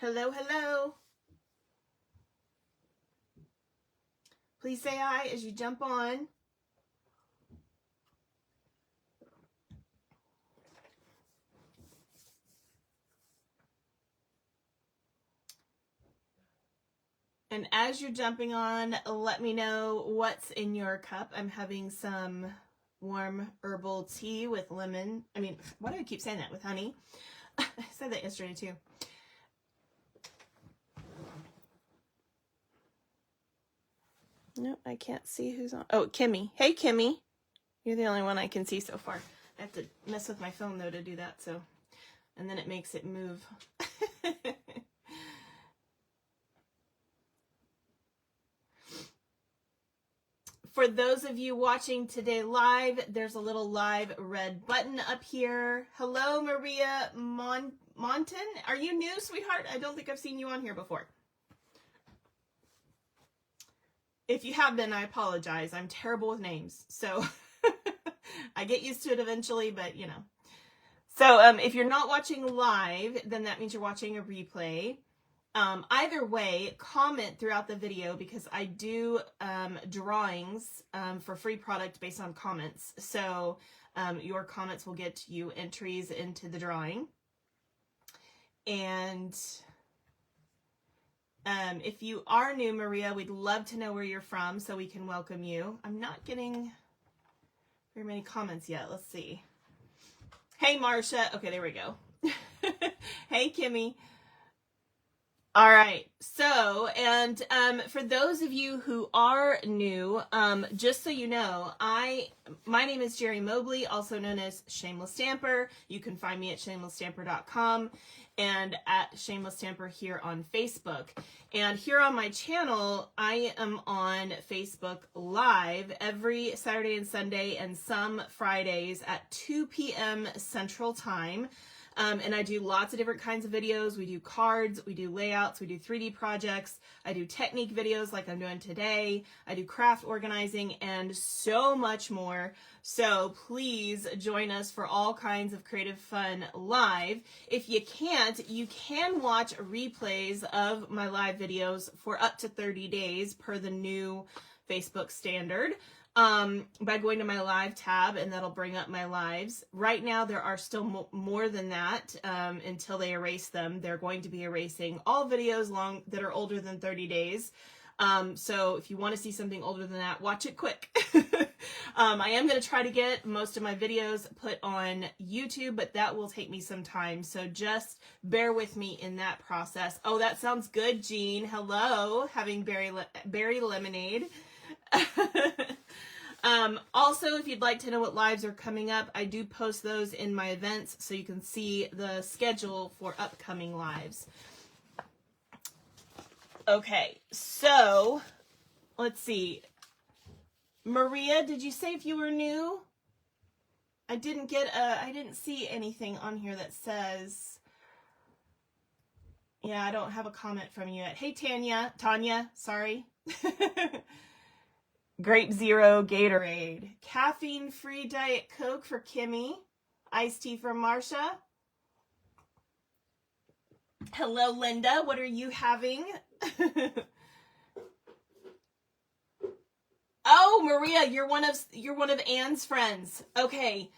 Hello, hello. Please say hi as you jump on. And as you're jumping on, let me know what's in your cup. I'm having some warm herbal tea with lemon. I mean, why do I keep saying that? With honey. I said that yesterday too. No, I can't see who's on. Oh, Kimmy. Hey, Kimmy. You're the only one I can see so far. I have to mess with my phone though to do that, so. And then it makes it move. For those of you watching today live, there's a little live red button up here. Hello, Maria Monton. Are you new, sweetheart? I don't think I've seen you on here before. If you have been, I apologize. I'm terrible with names, so I get used to it eventually, but you know. So if you're not watching live, then that means you're watching a replay. Either way, comment throughout the video because I do drawings for free product based on comments. So your comments will get you entries into the drawing. And if you are new, Maria, we'd love to know where you're from so we can welcome you. I'm not getting very many comments yet. Let's see. Hey, Marcia. Okay, there we go. Hey, Kimmy. All right, so, and for those of you who are new, just so you know, my name is Jeri Mobley, also known as Shameless Stamper. You can find me at shamelessstamper.com and at Shameless Stamper here on Facebook. And here on my channel, I am on Facebook Live every Saturday and Sunday and some Fridays at 2 p.m. Central Time. And I do lots of different kinds of videos. We do cards, we do layouts, we do 3D projects. I do technique videos like I'm doing today. I do craft organizing and so much more. So please join us for all kinds of creative fun live. If you can't, you can watch replays of my live videos for up to 30 days per the new Facebook standard. By going to my live tab, and that'll bring up my lives. Right now, there are still more than that until they erase them. They're going to be erasing all videos that are older than 30 days. So if you want to see something older than that, watch it quick. I am going to try to get most of my videos put on YouTube, but that will take me some time. So just bear with me in that process. Oh, that sounds good, Jean. Hello, having berry lemonade. Also, if you'd like to know what lives are coming up, I do post those in my events so you can see the schedule for upcoming lives. Okay, so let's see. Maria, did you say if you were new? I didn't see anything on here that says, yeah, I don't have a comment from you yet. Hey, Tanya, sorry. Grape Zero Gatorade. Caffeine-free Diet Coke for Kimmy. Iced tea for Marsha. Hello, Linda. What are you having? Oh, Maria, you're one of Anne's friends. Okay.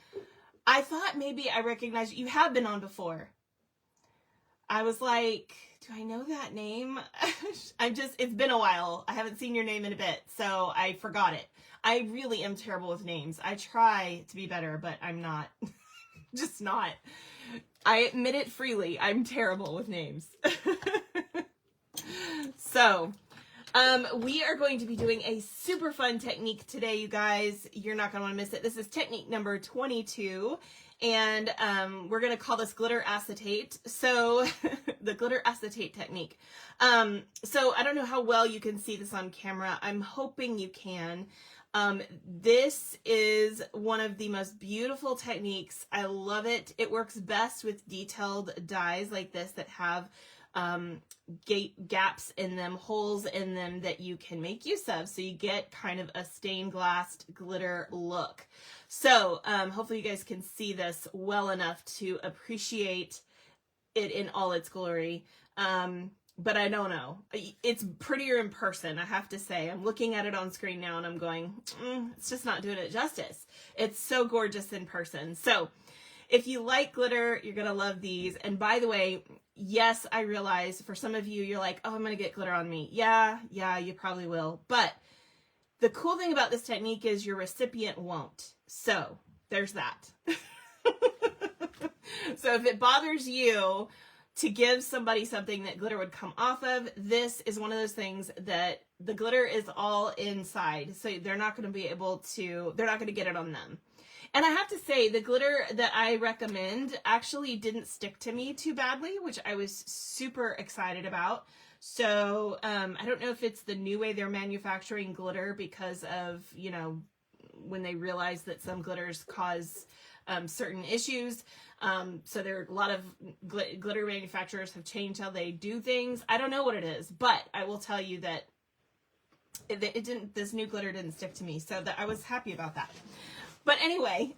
I thought maybe I recognized you. You have been on before. I was like, do I know that name? It's been a while. I haven't seen your name in a bit, so I forgot it. I really am terrible with names. I try to be better, but I'm not. Just not. I admit it freely. I'm terrible with names. So, we are going to be doing a super fun technique today, you guys. You're not going to want to miss it. This is technique number 22. And we're going to call this glitter acetate. So the glitter acetate technique. So I don't know how well you can see this on camera. I'm hoping you can. This is one of the most beautiful techniques. I love it. It works best with detailed dies like this that have gaps in them, holes in them that you can make use of. So you get kind of a stained glass glitter look. So hopefully you guys can see this well enough to appreciate it in all its glory. But I don't know. It's prettier in person, I have to say. I'm looking at it on screen now and I'm going, it's just not doing it justice. It's so gorgeous in person. So if you like glitter, you're going to love these. And by the way, yes, I realize for some of you, you're like, oh, I'm going to get glitter on me. Yeah, you probably will. But the cool thing about this technique is your recipient won't. So there's that. So if it bothers you to give somebody something that glitter would come off of, this is one of those things that the glitter is all inside. So they're not going to be able to, they're not going to get it on them. And I have to say, the glitter that I recommend actually didn't stick to me too badly, which I was super excited about. So I don't know if it's the new way they're manufacturing glitter because of, you know, when they realize that some glitters cause certain issues. So there are a lot of glitter manufacturers have changed how they do things. I don't know what it is, but I will tell you that it didn't, this new glitter didn't stick to me. So that I was happy about that. But anyway,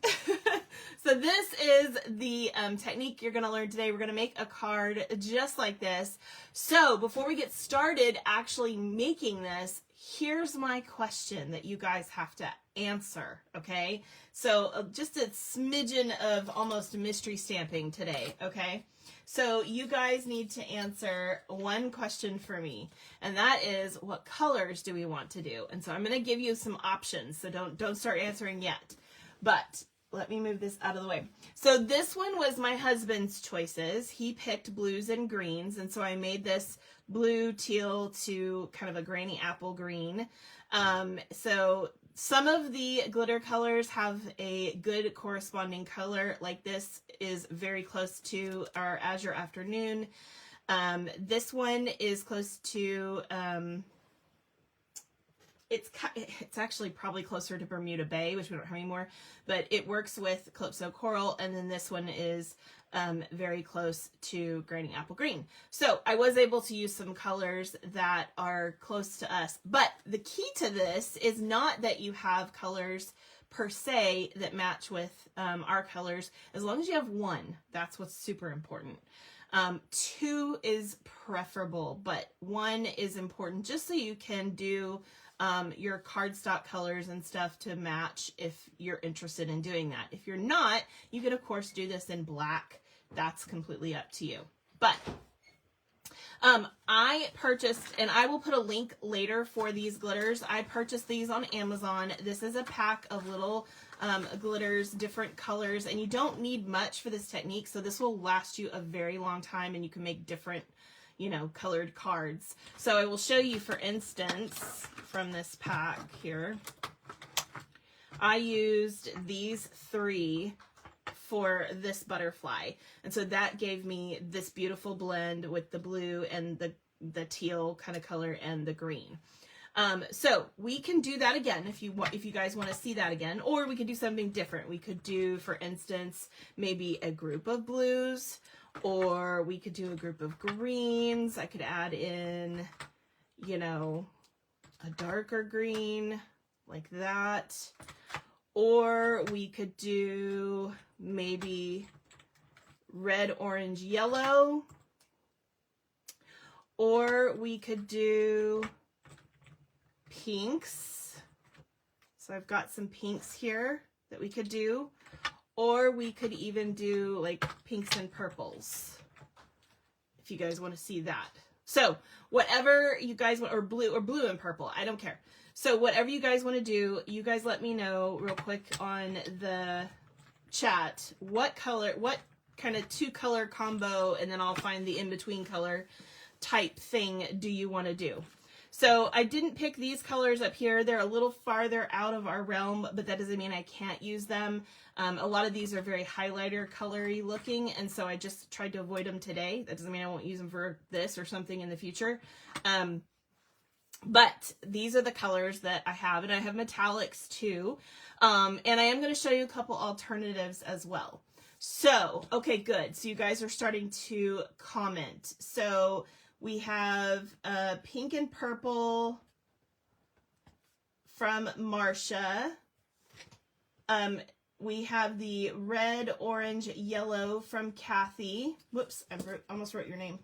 so this is the technique you're going to learn today. We're going to make a card just like this. So before we get started actually making this, here's my question that you guys have to answer, okay? So just a smidgen of almost mystery stamping today, okay? So you guys need to answer one question for me, and that is, what colors do we want to do? And so I'm going to give you some options, so don't start answering yet. But let me move this out of the way. So this one was my husband's choices. He picked blues and greens, and so I made this blue teal to kind of a granny apple green. So some of the glitter colors have a good corresponding color, like this is very close to our Azure Afternoon. This one is close to, it's actually probably closer to Bermuda Bay, which we don't have anymore, but it works with Calypso Coral, and then this one is very close to Granny Apple Green. So I was able to use some colors that are close to us, but the key to this is not that you have colors per se that match with our colors, as long as you have one. That's what's super important. Two is preferable, but one is important just so you can do your cardstock colors and stuff to match if you're interested in doing that. If you're not, you can of course do this in black. That's completely up to you. But I purchased, and I will put a link later for these glitters. I purchased these on Amazon. This is a pack of little glitters, different colors, and you don't need much for this technique. So this will last you a very long time, and you can make different, you know, colored cards. So I will show you, for instance, from this pack here, I used these three for this butterfly. And so that gave me this beautiful blend with the blue and the teal kind of color and the green. So we can do that again if you guys want to see that again, or we could do something different. We could do, for instance, maybe a group of blues, or we could do a group of greens. I could add in, you know, a darker green like that. Or we could do maybe red, orange, yellow. Or we could do pinks. So I've got some pinks here that we could do. Or we could even do like pinks and purples, if you guys want to see that. So whatever you guys want, or blue and purple, I don't care. So whatever you guys want to do, you guys let me know real quick on the chat what color, what kind of two color combo, and then I'll find the in-between color type thing do you want to do. So I didn't pick these colors up here. They're a little farther out of our realm, but that doesn't mean I can't use them. A lot of these are very highlighter colory looking, and so I just tried to avoid them today. That doesn't mean I won't use them for this or something in the future. But these are the colors that I have, and I have metallics too. And I am going to show you a couple alternatives as well. So, okay, good. So you guys are starting to comment. So we have pink and purple from Marcia. We have the red, orange, yellow from Kathy. Whoops, I almost wrote your name.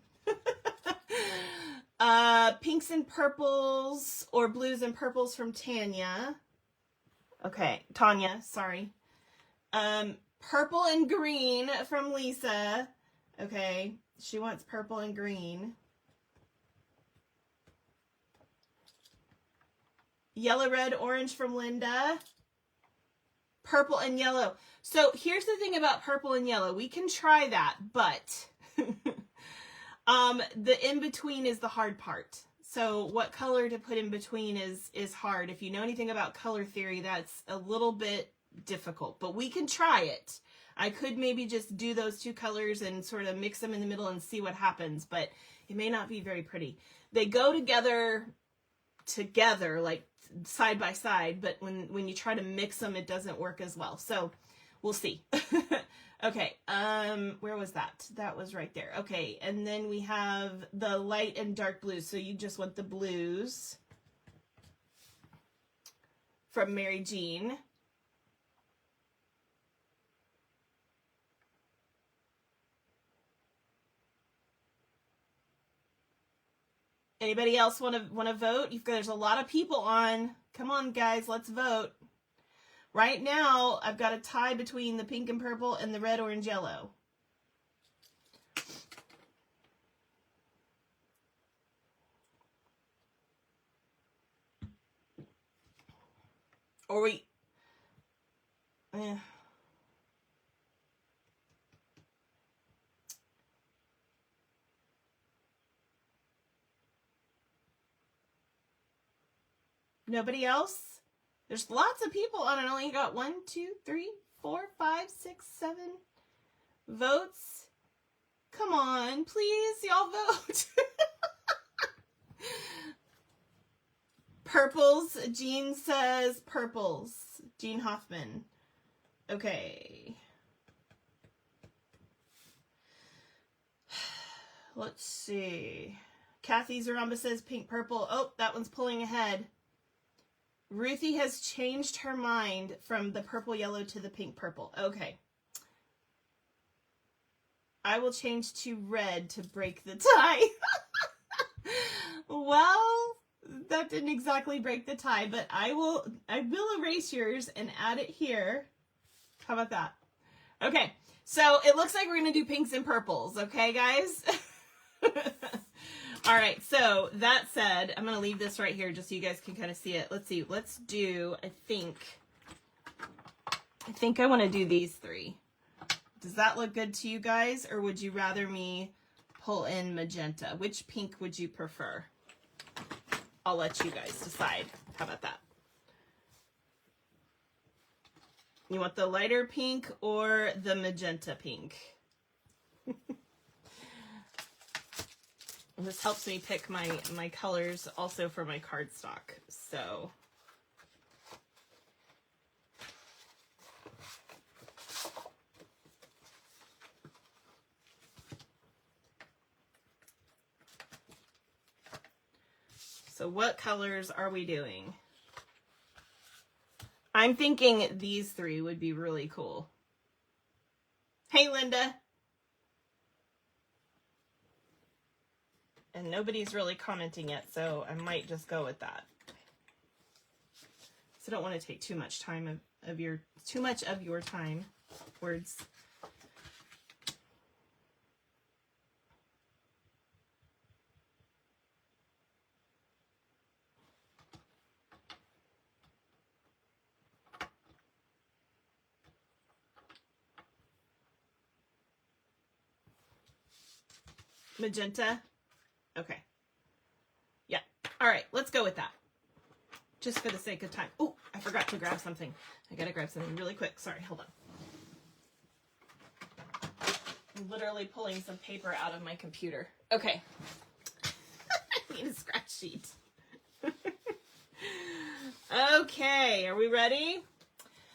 Pinks and purples or blues and purples from Tanya. Okay, Tanya, sorry. Purple and green from Lisa. Okay, she wants purple and green. Yellow, red, orange from Linda. Purple and yellow. So here's the thing about purple and yellow. We can try that, but the in-between is the hard part. So what color to put in between is hard. If you know anything about color theory, that's a little bit difficult, but we can try it. I could maybe just do those two colors and sort of mix them in the middle and see what happens, but it may not be very pretty. They go together like side by side, but when you try to mix them, it doesn't work as well. So we'll see. Okay, where was that? That was right there. Okay, and then we have the light and dark blues. So you just want the blues from Mary Jean. Anybody else want to vote? There's a lot of people on. Come on, guys, let's vote. Right now, I've got a tie between the pink and purple and the red, orange, yellow. Or we... Nobody else? There's lots of people on it. I only got 1, 2, 3, 4, 5, 6, 7 votes. Come on, please, y'all vote. Purples. Jean says purples. Jean Hoffman. Okay. Let's see. Kathy Zaramba says pink, purple. Oh, that one's pulling ahead. Ruthie has changed her mind from the purple yellow to the pink purple. Okay. I will change to red to break the tie. Well, that didn't exactly break the tie, but I will erase yours and add it here. How about that? Okay. So it looks like we're going to do pinks and purples. Okay, guys? All right, so that said, I'm going to leave this right here just so you guys can kind of see it. Let's see. Let's do, I think I want to do these three. Does that look good to you guys, or would you rather me pull in magenta? Which pink would you prefer? I'll let you guys decide. How about that? You want the lighter pink or the magenta pink? This helps me pick my colors also for my cardstock. So what colors are we doing? I'm thinking these three would be really cool. Hey, Linda. And nobody's really commenting yet, so I might just go with that. So I don't want to take too much time of your time. Words. Magenta. Okay. Yeah. All right. Let's go with that. Just for the sake of time. Oh, I forgot to grab something. I gotta grab something really quick. Sorry. Hold on. I'm literally pulling some paper out of my computer. Okay. I need a scratch sheet. Okay. Are we ready?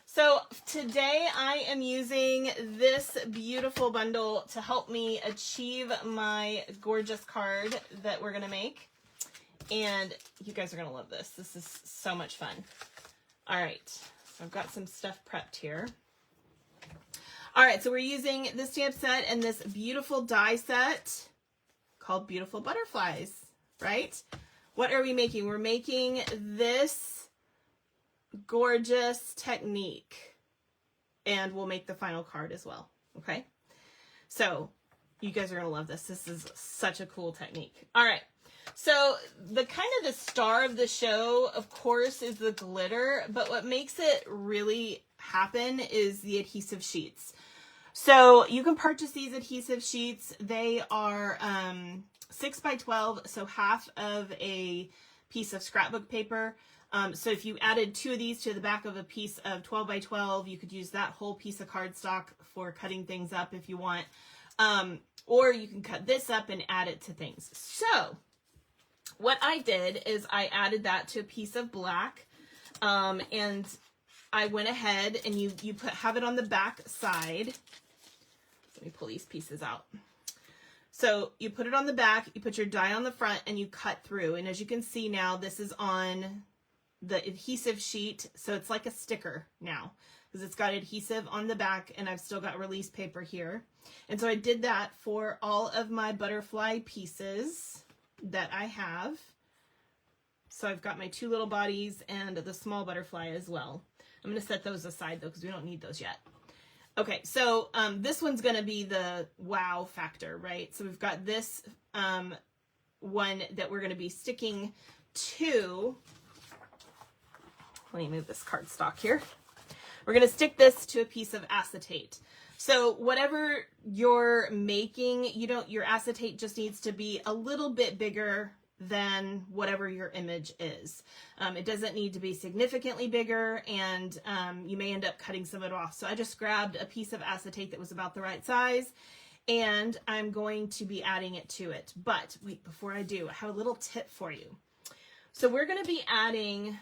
So today I am using this beautiful bundle to help me achieve my gorgeous card that we're going to make. And you guys are going to love this. This is so much fun. All right. So I've got some stuff prepped here. All right. So we're using this stamp set and this beautiful die set called Beautiful Butterflies. right? What are we making? We're making this gorgeous technique, and we'll make the final card as well, okay? So you guys are gonna love this. This is such a cool technique. All right, so the kind of the star of the show, of course, is the glitter, but what makes it really happen is the adhesive sheets. So you can purchase these adhesive sheets. They are 6 by 12, so half of a piece of scrapbook paper. So if you added 2 of these to the back of a piece of 12 by 12, you could use that whole piece of cardstock for cutting things up if you want. Or you can cut this up and add it to things. So what I did is I added that to a piece of black, and I went ahead and you have it on the back side. Let me pull these pieces out. So you put it on the back, you put your die on the front, and you cut through. And as you can see now, this is on the adhesive sheet. So it's like a sticker now because it's got adhesive on the back, and I've still got release paper here. And so I did that for all of my butterfly pieces that I have. So I've got my 2 little bodies and the small butterfly as well. I'm going to set those aside though because we don't need those yet. Okay, so this one's going to be the wow factor, right? So we've got this one that we're going to be sticking to. Let me move this cardstock here. We're going to stick this to a piece of acetate. So whatever you're making, your acetate just needs to be a little bit bigger than whatever your image is. It doesn't need to be significantly bigger, and you may end up cutting some of it off. So I just grabbed a piece of acetate that was about the right size, and I'm going to be adding it to it. But wait, before I do, I have a little tip for you. So we're going to be adding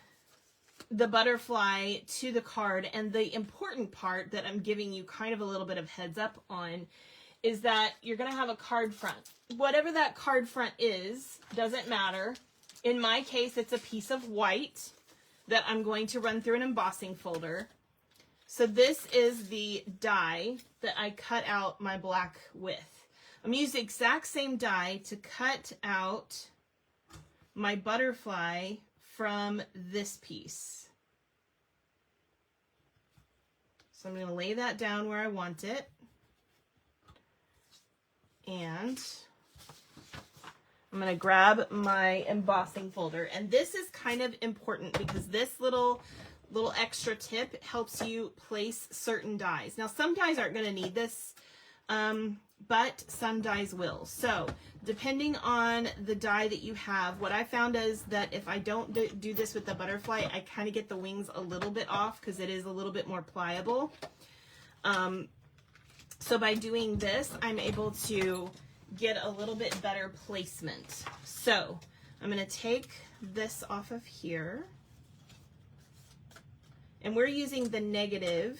the butterfly to the card, and the important part that I'm giving you kind of a little bit of heads up on is that you're going to have a card front. Whatever that card front is, doesn't matter. In my case, it's a piece of white that I'm going to run through an embossing folder. So this is the die that I cut out my black with. I'm going to use the exact same die to cut out my butterfly from this piece. So I'm going to lay that down where I want it. And I'm going to grab my embossing folder. And this is kind of important because this little extra tip helps you place certain dies. Now, some dies aren't going to need this, but some dies will. So depending on the die that you have, what I found is that if I don't do this with the butterfly, I kind of get the wings a little bit off because it is a little bit more pliable. So by doing this, I'm able to get a little bit better placement. So I'm going to take this off of here, and we're using the negative.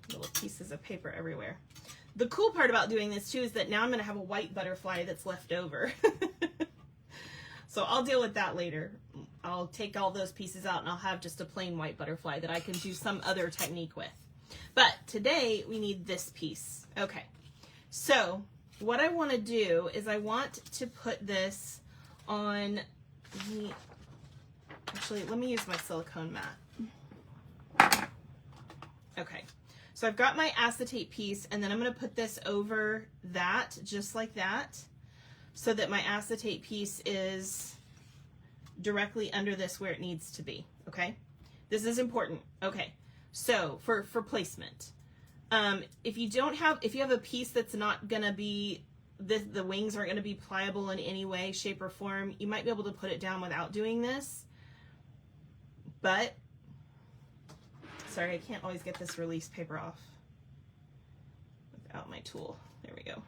Little pieces of paper everywhere. The cool part about doing this too is that now I'm going to have a white butterfly that's left over. So I'll deal with that later. I'll take all those pieces out and I'll have just a plain white butterfly that I can do some other technique with. But today we need this piece. Okay, so what I want to do is I want to put this on the, actually let me use my silicone mat. Okay, so I've got my acetate piece, and then I'm going to put this over that just like that, so that my acetate piece is directly under this where it needs to be. Okay, this is important. Okay, so for placement, if you have a piece that's not gonna be, the wings aren't gonna be pliable in any way, shape, or form, you might be able to put it down without doing this. But sorry, I can't always get this release paper off without my tool. There we go.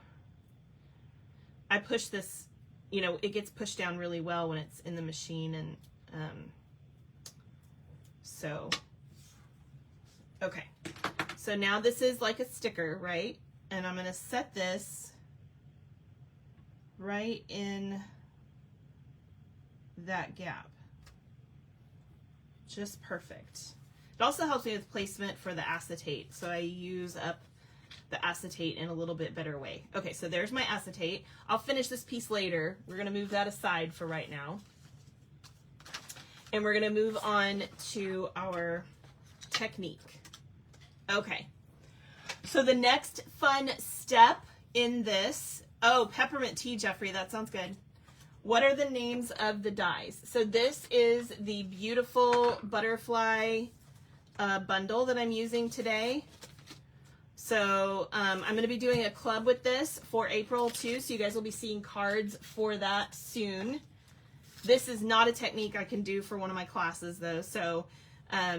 I push this, it gets pushed down really well when it's in the machine, and so, okay. So now this is like a sticker, right? And I'm going to set this right in that gap. Just perfect. It also helps me with placement for the acetate. So I use up the acetate in a little bit better way. Okay, so there's my acetate. I'll finish this piece later. We're going to move that aside for right now. And we're going to move on to our technique. Okay, so the next fun step in this, oh, peppermint tea, Jeffrey, that sounds good. What are the names of the dies? So this is the beautiful butterfly bundle that I'm using today. So I'm going to be doing a club with this for April too, so you guys will be seeing cards for that soon. This is not a technique I can do for one of my classes though, so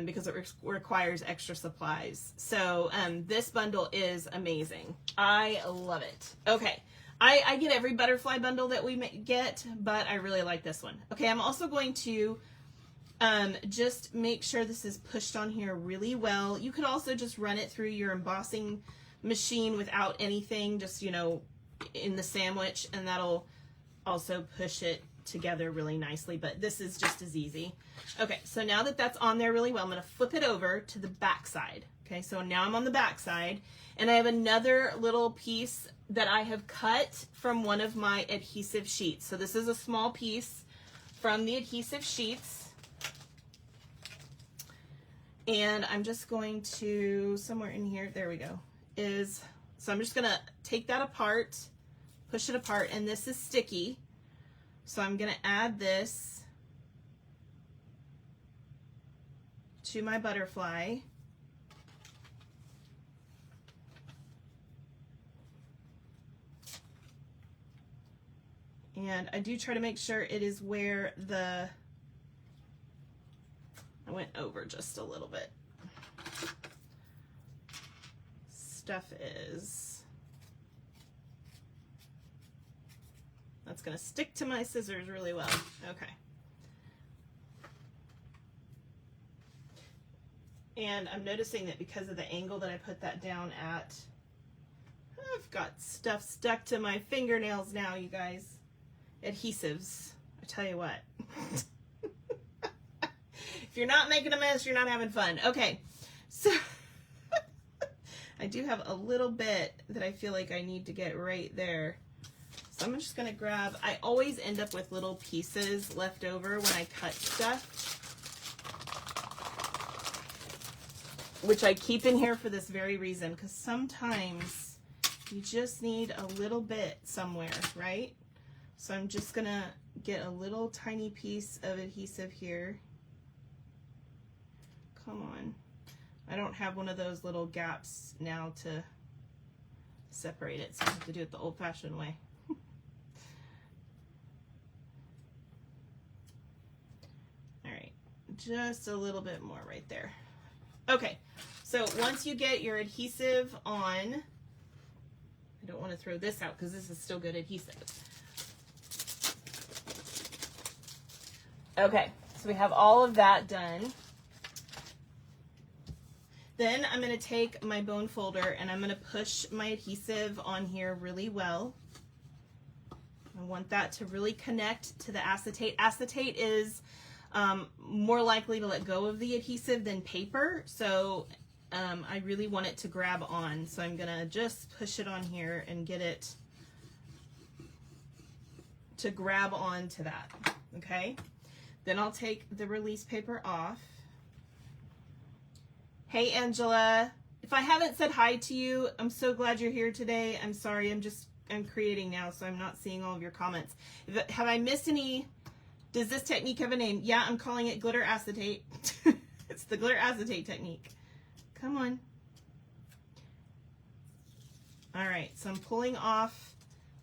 because it requires extra supplies. So this bundle is amazing. I love it. Okay. I get every butterfly bundle that we get, but I really like this one. Okay, I'm also going to just make sure this is pushed on here really well. You could also just run it through your embossing machine without anything, just, you know, in the sandwich, and that'll also push it together really nicely, but this is just as easy. Okay, so now that that's on there really well, I'm going to flip it over to the back side. Okay, so now I'm on the back side, and I have another little piece that I have cut from one of my adhesive sheets. So this is a small piece from the adhesive sheets. And I'm just going to, somewhere in here, there we go, so I'm just going to take that apart, push it apart, and this is sticky. So I'm going to add this to my butterfly. And I do try to make sure it is where I went over just a little bit. Stuff is. That's going to stick to my scissors really well. Okay. And I'm noticing that because of the angle that I put that down at, I've got stuff stuck to my fingernails now, you guys. Adhesives, I tell you what. If you're not making a mess, you're not having fun. Okay, so I do have a little bit that I feel like I need to get right there. So I'm just gonna grab, I always end up with little pieces left over when I cut stuff, which I keep in here for this very reason, because sometimes you just need a little bit somewhere, right? So I'm just gonna get a little tiny piece of adhesive here. Come on. I don't have one of those little gaps now to separate it, so I have to do it the old-fashioned way. All right, just a little bit more right there. Okay, so once you get your adhesive on, I don't want to throw this out because this is still good adhesive. Okay, so we have all of that done. Then I'm going to take my bone folder and I'm going to push my adhesive on here really well. I want that to really connect to the acetate. Acetate is more likely to let go of the adhesive than paper, so I really want it to grab on. So I'm going to just push it on here and get it to grab on to that, okay? Then I'll take the release paper off. Hey, Angela. If I haven't said hi to you, I'm so glad you're here today. I'm sorry, I'm creating now, so I'm not seeing all of your comments. Have I missed any? Does this technique have a name? Yeah, I'm calling it glitter acetate. It's the glitter acetate technique. Come on. All right, so I'm pulling off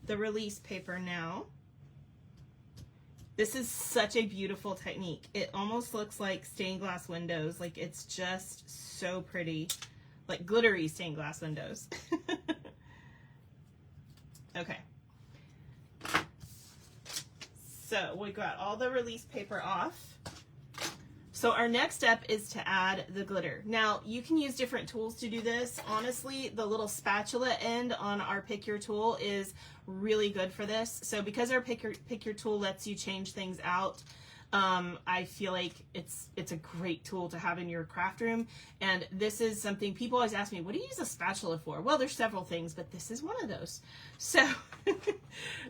the release paper now. This is such a beautiful technique. It almost looks like stained glass windows. Like, it's just so pretty. Like glittery stained glass windows. Okay. So we got all the release paper off. So our next step is to add the glitter. Now, you can use different tools to do this. Honestly, the little spatula end on our Pick Your tool is really good for this. So because our Pick Your tool lets you change things out, I feel like it's a great tool to have in your craft room. And this is something people always ask me, what do you use a spatula for? Well, there's several things, but this is one of those. So,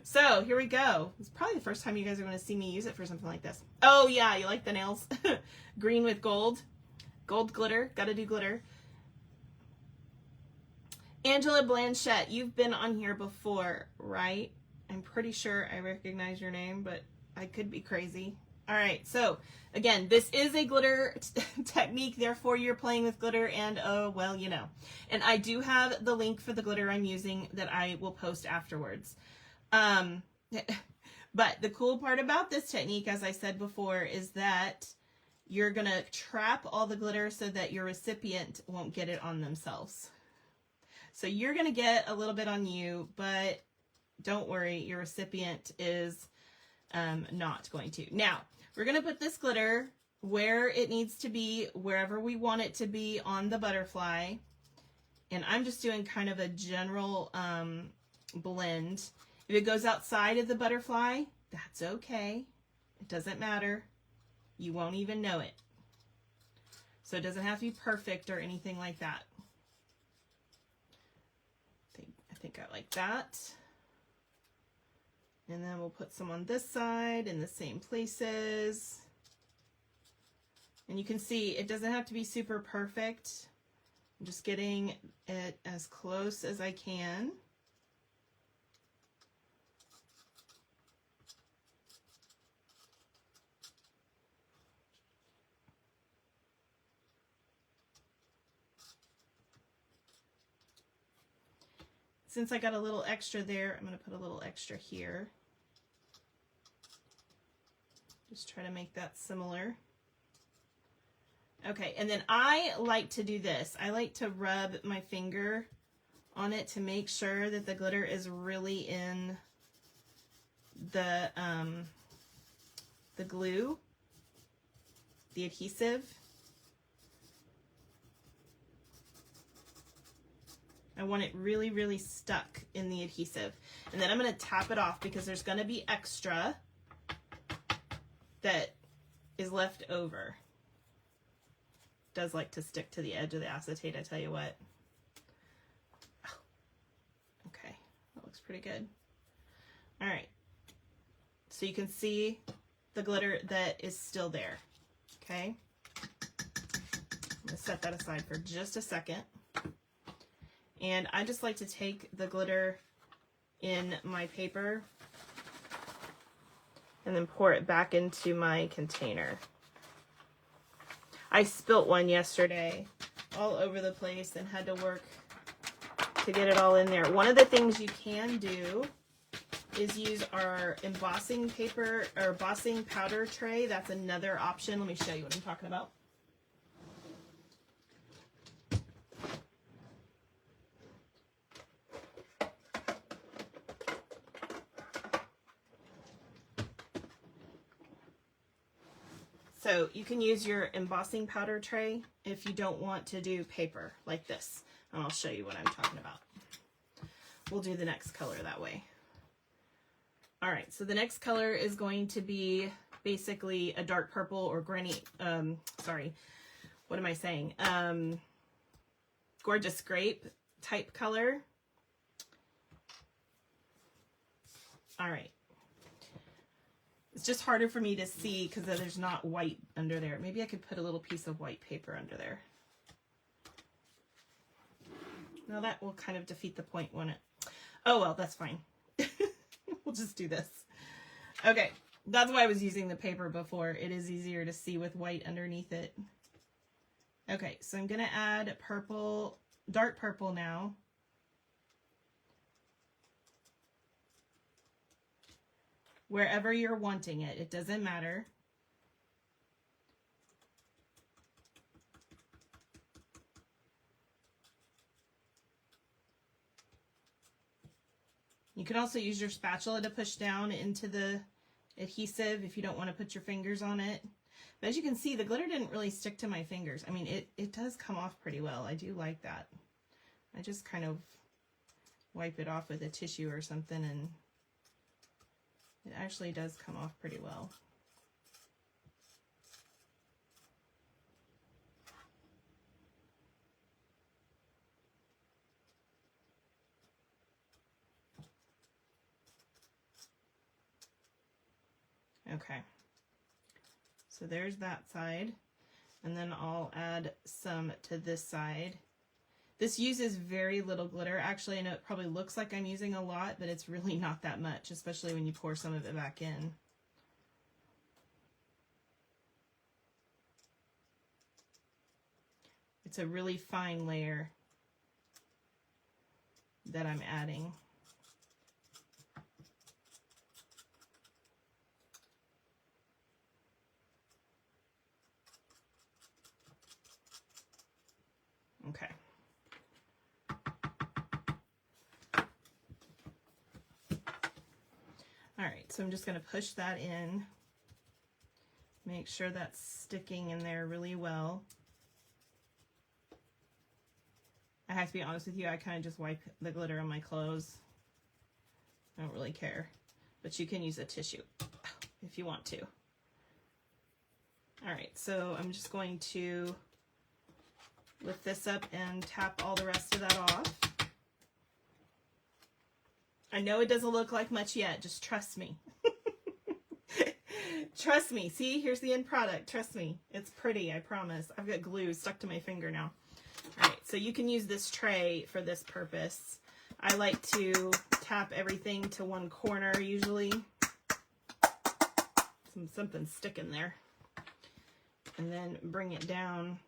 so here we go. It's probably the first time you guys are going to see me use it for something like this. Oh yeah, you like the nails? Green with gold. Gold glitter. Gotta do glitter. Angela Blanchette, you've been on here before, right? I'm pretty sure I recognize your name, but I could be crazy. All right, so again, this is a glitter technique, therefore you're playing with glitter, and oh, well, you know. And I do have the link for the glitter I'm using that I will post afterwards. But the cool part about this technique, as I said before, is that you're gonna trap all the glitter so that your recipient won't get it on themselves. So you're gonna get a little bit on you, but don't worry, your recipient is not going to. Now, we're going to put this glitter where it needs to be, wherever we want it to be on the butterfly. And I'm just doing kind of a general blend. If it goes outside of the butterfly, that's okay. It doesn't matter. You won't even know it. So it doesn't have to be perfect or anything like that. I think I like that. And then we'll put some on this side in the same places. And you can see it doesn't have to be super perfect. I'm just getting it as close as I can. Since I got a little extra there, I'm going to put a little extra here. Just try to make that similar. Okay, and then I like to do this. I like to rub my finger on it to make sure that the glitter is really in the glue, the adhesive. I want it really, really stuck in the adhesive. And then I'm going to tap it off because there's going to be extra that is left over. It does like to stick to the edge of the acetate, I tell you what. Oh, okay, that looks pretty good. All right, so you can see the glitter that is still there, okay? I'm going to set that aside for just a second. And I just like to take the glitter in my paper and then pour it back into my container. I spilt one yesterday all over the place and had to work to get it all in there. One of the things you can do is use our embossing paper or embossing powder tray. That's another option. Let me show you what I'm talking about. So you can use your embossing powder tray if you don't want to do paper like this. And I'll show you what I'm talking about. We'll do the next color that way. All right, so the next color is going to be basically a dark purple or granny, sorry, what am I saying? Gorgeous grape type color. All right. It's just harder for me to see because there's not white under there. Maybe I could put a little piece of white paper under there. Now that will kind of defeat the point, won't it? Oh, well, that's fine. We'll just do this. Okay, that's why I was using the paper before. It is easier to see with white underneath it. Okay, so I'm going to add purple, dark purple now. Wherever you're wanting it, it doesn't matter. You can also use your spatula to push down into the adhesive if you don't want to put your fingers on it. But as you can see, the glitter didn't really stick to my fingers. I mean, it does come off pretty well. I do like that. I just kind of wipe it off with a tissue or something, and it actually does come off pretty well. Okay. So there's that side. And then I'll add some to this side. This uses very little glitter. Actually, I know it probably looks like I'm using a lot, but it's really not that much, especially when you pour some of it back in. It's a really fine layer that I'm adding. Okay. All right, so I'm just going to push that in. Make sure that's sticking in there really well. I have to be honest with you, I kind of just wipe the glitter on my clothes. I don't really care, but you can use a tissue if you want to. All right, so I'm just going to lift this up and tap all the rest of that off. I know it doesn't look like much yet, just trust me. Trust me. See, here's the end product. Trust me. It's pretty, I promise. I've got glue stuck to my finger now. All right, so you can use this tray for this purpose. I like to tap everything to one corner usually. Something sticking there. And then bring it down.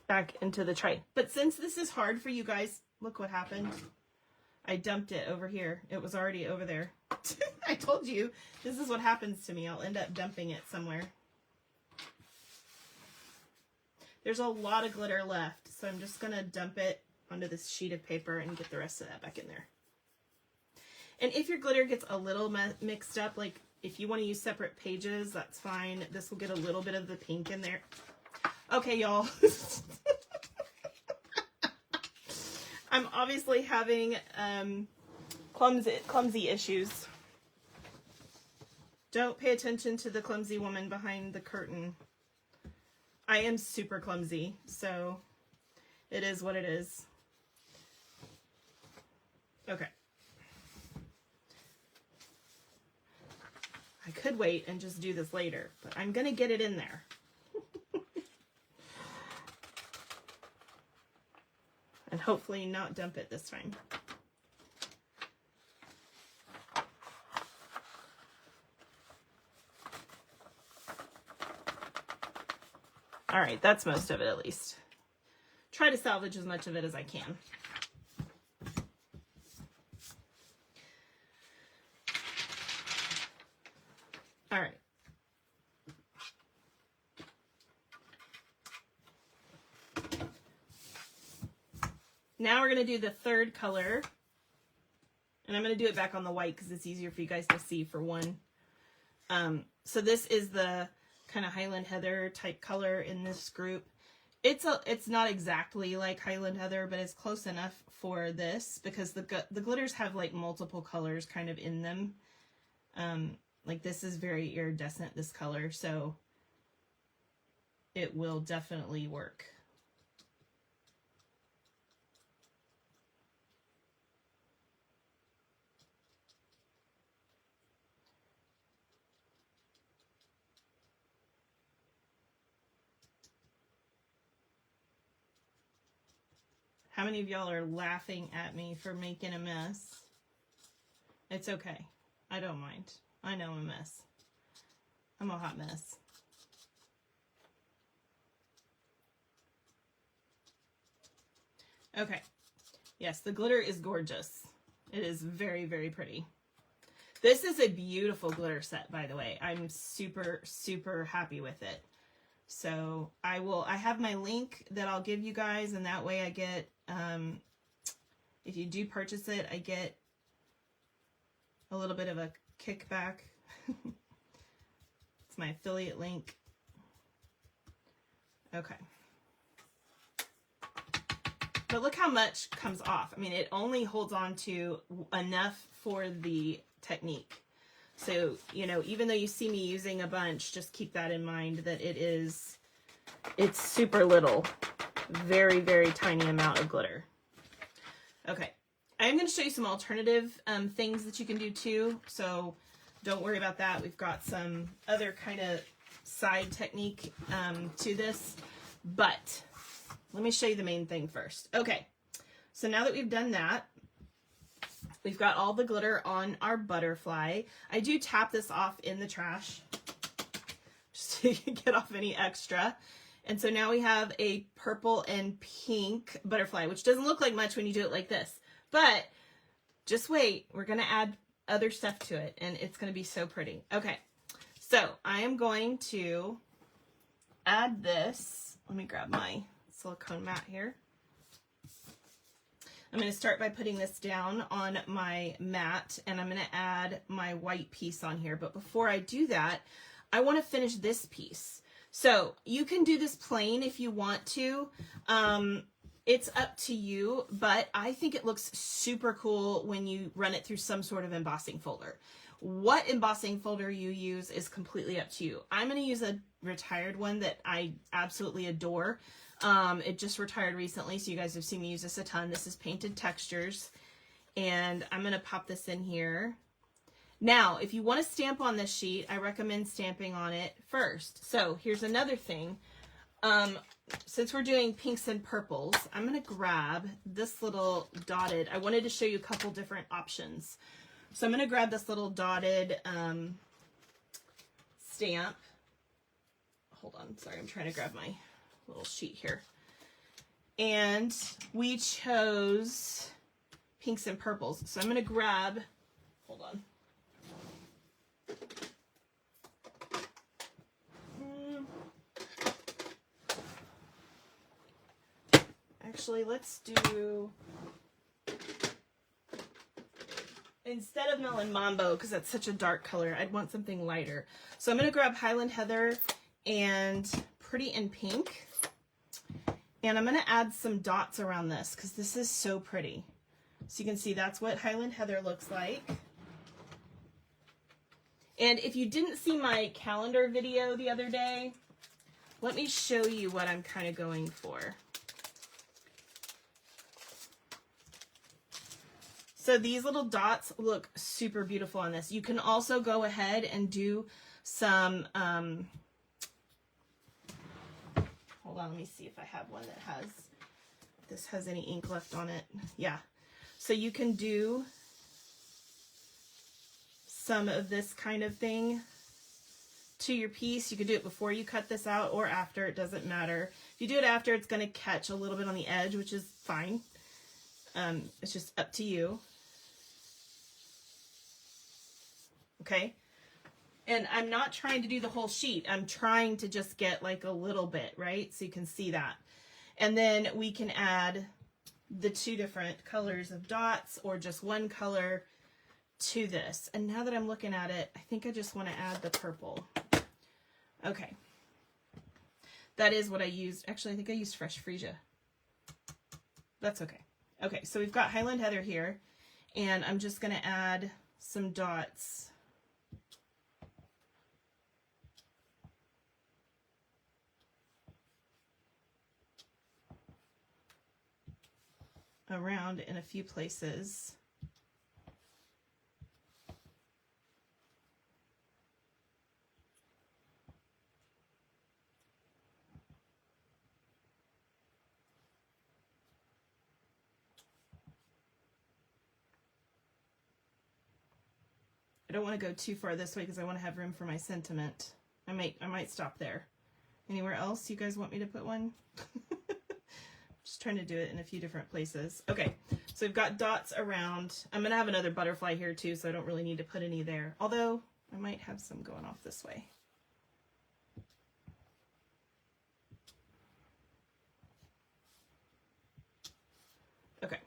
Back into the tray. But since this is hard for you guys, look what happened. I dumped it over here. It was already over there. I told you, this is what happens to me. I'll end up dumping it somewhere. There's a lot of glitter left, so I'm just gonna dump it onto this sheet of paper and get the rest of that back in there. And if your glitter gets a little mixed up, like if you want to use separate pages, that's fine. This will get a little bit of the pink in there. Okay, y'all. I'm obviously having clumsy issues. Don't pay attention to the clumsy woman behind the curtain. I am super clumsy, so it is what it is. Okay. I could wait and just do this later, but I'm gonna get it in there. And hopefully not dump it this time. All right, that's most of it at least. Try to salvage as much of it as I can. All right. Now we're going to do the third color. And I'm going to do it back on the white because it's easier for you guys to see for one. So this is the kind of Highland Heather type color in this group. It's not exactly like Highland Heather, but it's close enough for this because the glitters have like multiple colors kind of in them. Like this is very iridescent, this color, so it will definitely work. How many of y'all are laughing at me for making a mess? It's okay. I don't mind. I know I'm a mess. I'm a hot mess. Okay. Yes, the glitter is gorgeous. It is very, very pretty. This is a beautiful glitter set, by the way. I'm super, super happy with it. So I have my link that I'll give you guys, and that way I get, if you do purchase it, I get a little bit of a kickback. It's my affiliate link. Okay. But look how much comes off. I mean, it only holds on to enough for the technique. So, you know, even though you see me using a bunch, just keep that in mind that it is It's super little, very, very tiny amount of glitter. Okay, I'm going to show you some alternative things that you can do too, so don't worry about that. We've got some other kind of side technique to this, but let me show you the main thing first. Okay, so now that we've done that, we've got all the glitter on our butterfly. I do tap this off in the trash just to get off any extra. And so now we have a purple and pink butterfly, which doesn't look like much when you do it like this. But just wait, we're going to add other stuff to it, and it's going to be so pretty. Okay, so I am going to add this. Let me grab my silicone mat here. I'm going to start by putting this down on my mat, and I'm going to add my white piece on here. But before I do that, I want to finish this piece. So you can do this plain if you want to. It's up to you, but I think it looks super cool when you run it through some sort of embossing folder. What embossing folder you use is completely up to you. I'm going to use a retired one that I absolutely adore. It just retired recently, so you guys have seen me use this a ton. This is Painted Textures, and I'm going to pop this in here. Now, if you want to stamp on this sheet, I recommend stamping on it first. So here's another thing. Since we're doing pinks and purples, I'm going to grab this little dotted. I wanted to show you a couple different options. So I'm going to grab this little dotted stamp. Hold on, sorry, I'm trying to grab my little sheet here. And we chose pinks and purples. So I'm going to grab, hold on. Actually, let's do, instead of Melon Mambo, because that's such a dark color, I'd want something lighter. So I'm going to grab Highland Heather and Pretty in Pink. And I'm going to add some dots around this because this is so pretty. So you can see that's what Highland Heather looks like. And if you didn't see my calendar video the other day, let me show you what I'm kind of going for. So these little dots look super beautiful on this. You can also go ahead and do some, hold on, let me see if I have one that has, this has any ink left on it. Yeah. So you can do some of this kind of thing to your piece. You could do it before you cut this out or after, it doesn't matter. If you do it after, it's going to catch a little bit on the edge, which is fine. It's just up to you. Okay. And I'm not trying to do the whole sheet. I'm trying to just get like a little bit, right? So you can see that. And then we can add the two different colors of dots or just one color to this. And now that I'm looking at it, I think I just want to add the purple. Okay. That is what I used. Actually, I think I used Fresh Freesia. That's okay. Okay, so we've got Highland Heather here, and I'm just going to add some dots around in a few places. I don't want to go too far this way because I want to have room for my sentiment. I might stop there. Anywhere else you guys want me to put one? Just trying to do it in a few different places. Okay, so we've got dots around. I'm going to have another butterfly here too, so I don't really need to put any there. Although, I might have some going off this way. Okay.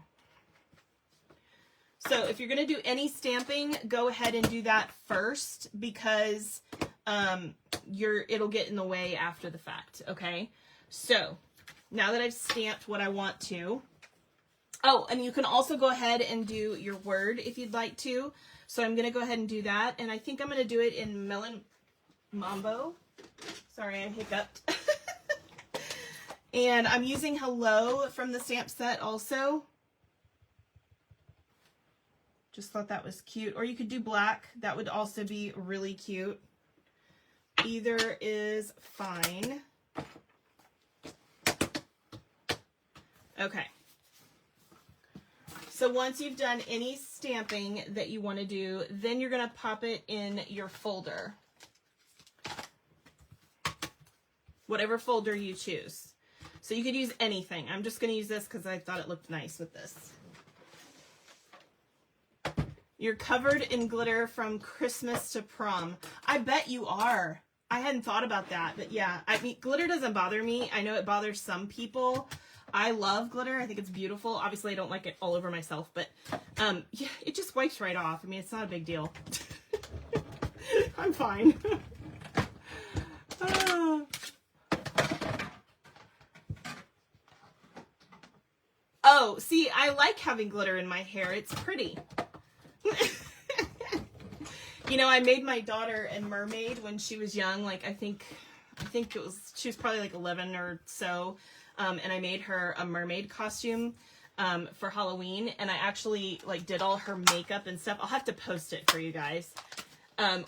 So if you're going to do any stamping, go ahead and do that first because it'll get in the way after the fact, okay? So now that I've stamped what I want to, oh, and you can also go ahead and do your word if you'd like to. So I'm going to go ahead and do that, and I think I'm going to do it in Melon Mambo. Sorry, I hiccuped. And I'm using Hello from the stamp set also. Just thought that was cute. Or you could do black. That would also be really cute. Either is fine. Okay. So once you've done any stamping that you want to do, then you're going to pop it in your folder. Whatever folder you choose. So you could use anything. I'm just going to use this because I thought it looked nice with this. You're covered in glitter from Christmas to prom. I bet you are. I hadn't thought about that, but yeah. I mean, glitter doesn't bother me. I know it bothers some people. I love glitter. I think it's beautiful. Obviously, I don't like it all over myself, but yeah, it just wipes right off. I mean, it's not a big deal. I'm fine. Oh, see, I like having glitter in my hair. It's pretty. You know, I made my daughter a mermaid when she was young. Like, I think she was probably like 11 or so. And I made her a mermaid costume for Halloween. And I actually like did all her makeup and stuff. I'll have to post it for you guys.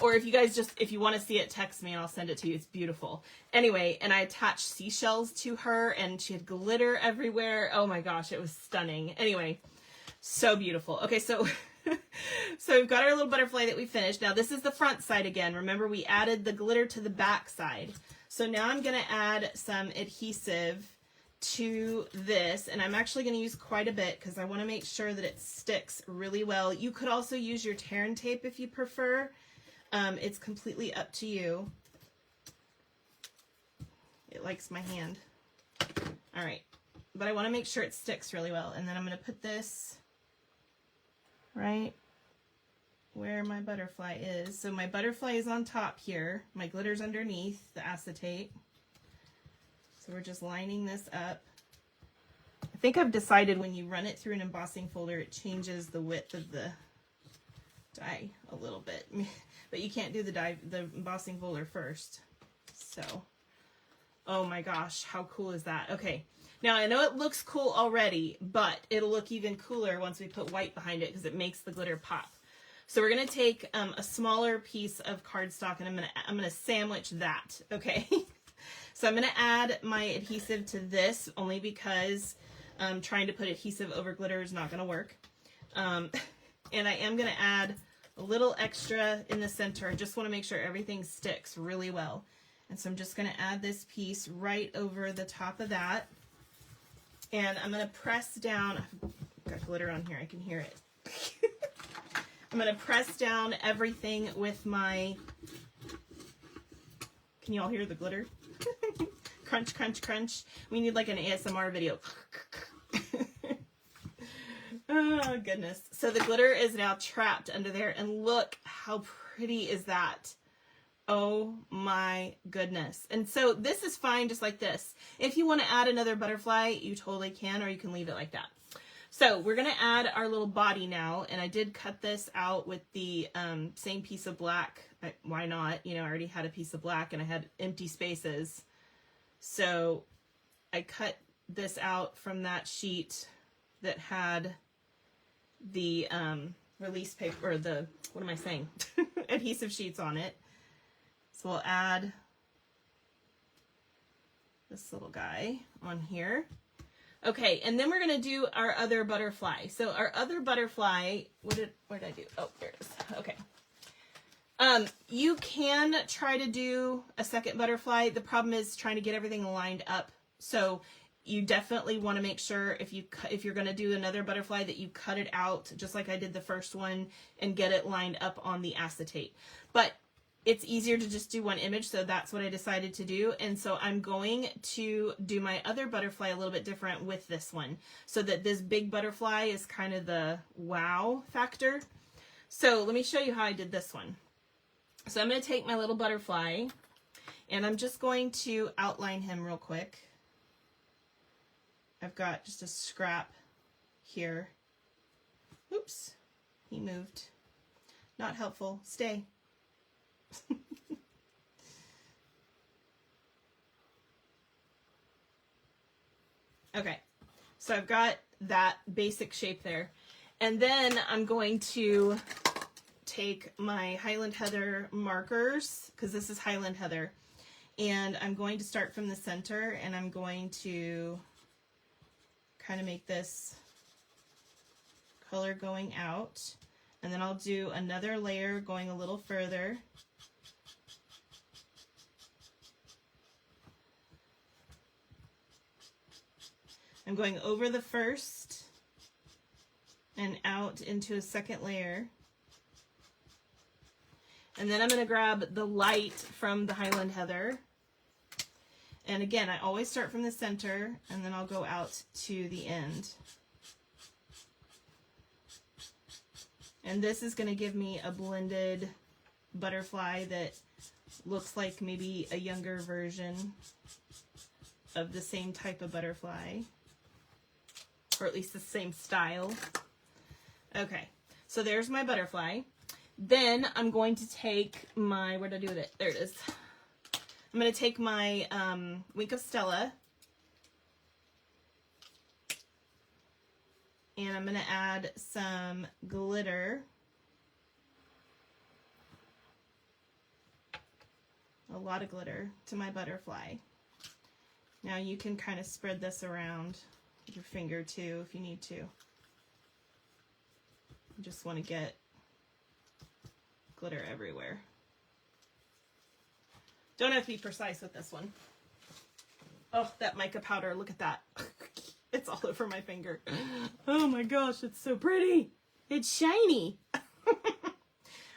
Or if you guys if you want to see it, text me and I'll send it to you. It's beautiful. Anyway, and I attached seashells to her and she had glitter everywhere. Oh my gosh, it was stunning. Anyway, so beautiful. Okay, so so we've got our little butterfly that we finished. Now this is the front side again. Remember, we added the glitter to the back side. So now I'm going to add some adhesive to this, and I'm actually going to use quite a bit because I want to make sure that it sticks really well. You could also use your tear and tape if you prefer. It's completely up to you. It likes my hand. All right, but I want to make sure it sticks really well. And then I'm going to put this right where my butterfly is. So my butterfly is on top here. My glitter's underneath the acetate. So we're just lining this up. I think I've decided when you run it through an embossing folder, it changes the width of the die a little bit. But you can't do the embossing folder first. So, oh my gosh, how cool is that? Okay, now I know it looks cool already, but it'll look even cooler once we put white behind it because it makes the glitter pop. So we're gonna take a smaller piece of cardstock and I'm gonna sandwich that. Okay, so I'm gonna add my adhesive to this only because trying to put adhesive over glitter is not gonna work. And I am gonna add a little extra in the center. I just want to make sure everything sticks really well. And so I'm just going to add this piece right over the top of that. And I'm going to press down. I've got glitter on here. I can hear it. I'm going to press down everything with my... Can you all hear the glitter? Crunch, crunch, crunch. We need like an ASMR video. Oh, goodness. So the glitter is now trapped under there, and look how pretty is that. Oh my goodness. And so this is fine just like this. If you want to add another butterfly, you totally can, or you can leave it like that. So we're going to add our little body now, and I did cut this out with the same piece of black. Why not? You know, I already had a piece of black and I had empty spaces. So I cut this out from that sheet that had the release paper, or the, what am I saying? Adhesive sheets on it. So we'll add this little guy on here. Okay, and then we're going to do our other butterfly. So our other butterfly, where did I do? Oh, there it is. Okay. You can try to do a second butterfly. The problem is trying to get everything lined up. So you definitely want to make sure if you're going to do another butterfly that you cut it out just like I did the first one and get it lined up on the acetate. But it's easier to just do one image, so that's what I decided to do. And so I'm going to do my other butterfly a little bit different with this one, so that this big butterfly is kind of the wow factor. So let me show you how I did this one. So I'm going to take my little butterfly and I'm just going to outline him real quick. I've got just a scrap here. Oops, he moved. Not helpful. Stay. Okay, so I've got that basic shape there. And then I'm going to take my Highland Heather markers, because this is Highland Heather, and I'm going to start from the center, and I'm going to kind of make this color going out, and then I'll do another layer going a little further. I'm going over the first and out into a second layer. And then I'm going to grab the light from the Highland Heather. And again, I always start from the center, and then I'll go out to the end. And this is going to give me a blended butterfly that looks like maybe a younger version of the same type of butterfly, or at least the same style. Okay, so there's my butterfly. Then I'm going to take my, where did I do with it? There it is. I'm going to take my Wink of Stella, and I'm going to add some glitter. A lot of glitter to my butterfly. Now you can kind of spread this around with your finger too if you need to. You just want to get glitter everywhere. Don't have to be precise with this one. Oh, that mica powder, look at that. It's all over my finger. Oh my gosh, it's so pretty. It's shiny.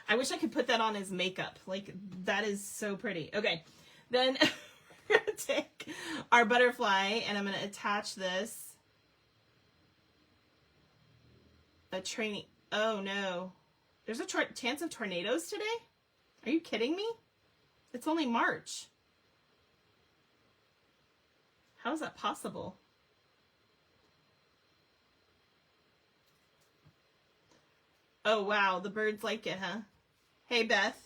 I wish I could put that on as makeup. Like, that is so pretty. Okay, then we're gonna take our butterfly and I'm gonna attach this. Oh no. There's a chance of tornadoes today? Are you kidding me? It's only March. How is that possible? Oh wow, the birds like it, huh? Hey Beth.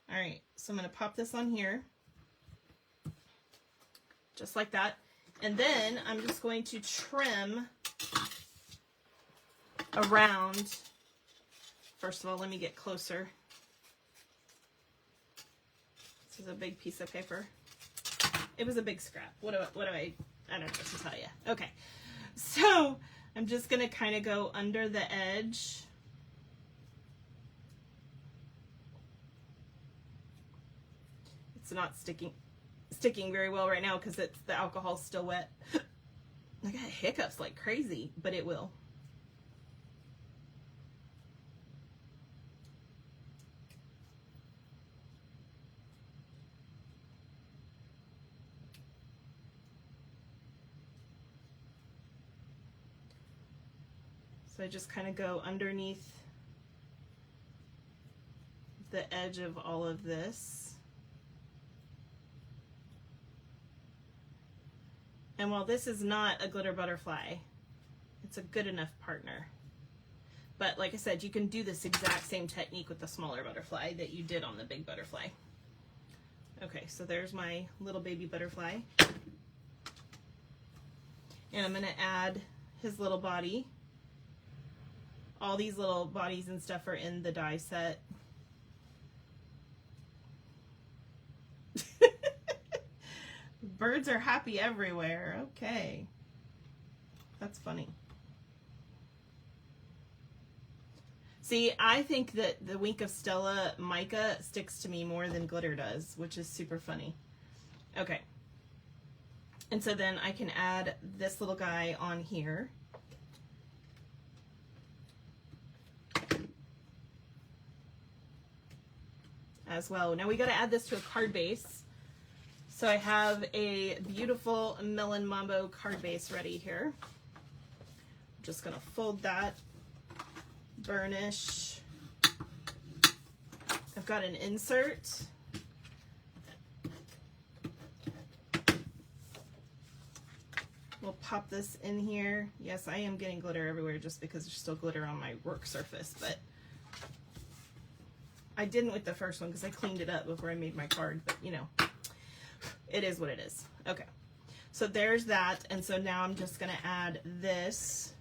All right, so I'm gonna pop this on here. Just like that. And then I'm just going to trim around. First of all, let me get closer. This is a big piece of paper. It was a big scrap. I don't know what to tell you. Okay, so I'm just gonna kind of go under the edge. It's not sticking very well right now because the alcohol's still wet. I got hiccups like crazy, but it will. So I just kind of go underneath the edge of all of this. And while this is not a glitter butterfly, it's a good enough partner. But like I said, you can do this exact same technique with the smaller butterfly that you did on the big butterfly. Okay, so there's my little baby butterfly. And I'm going to add his little body. All these little bodies and stuff are in the die set. Birds are happy everywhere. Okay. That's funny. See, I think that the Wink of Stella mica sticks to me more than glitter does, which is super funny. Okay. And so then I can add this little guy on here. As well. Now we got to add this to a card base. So I have a beautiful Melon Mambo card base ready here. I'm just going to fold that, burnish. I've got an insert. We'll pop this in here. Yes, I am getting glitter everywhere just because there's still glitter on my work surface, but I didn't with the first one because I cleaned it up before I made my card, but you know, it is what it is. Okay, So there's that. And so now I'm just going to add this.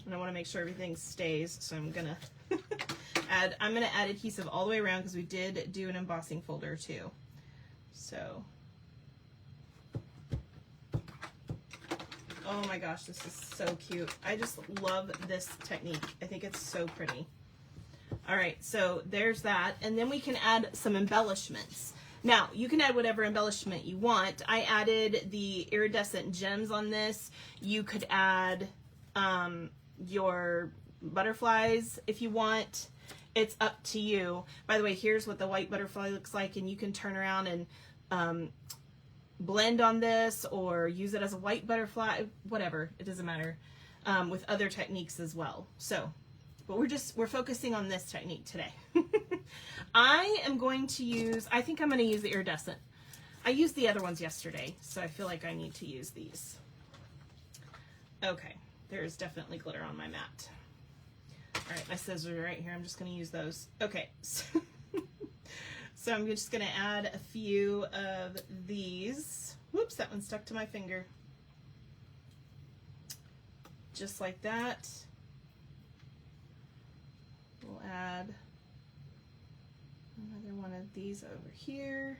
And I want to make sure everything stays. So I'm going to I'm going to add adhesive all the way around because we did do an embossing folder too. So, oh my gosh, this is so cute. I just love this technique. I think it's so pretty. All right, so there's that. And then we can add some embellishments. Now, you can add whatever embellishment you want. I added the iridescent gems on this. You could add your butterflies if you want. It's up to you. By the way, here's what the white butterfly looks like, and you can turn around and blend on this or use it as a white butterfly, whatever, it doesn't matter, with other techniques as well. So, but we're focusing on this technique today. I am going to use, I think I'm going to use the iridescent. I used the other ones yesterday, so I feel like I need to use these. Okay, there's definitely glitter on my mat. All right, my scissors are right here. I'm just going to use those. Okay, so, so I'm just going to add a few of these. Whoops, that one stuck to my finger. Just like that. We'll add another one of these over here.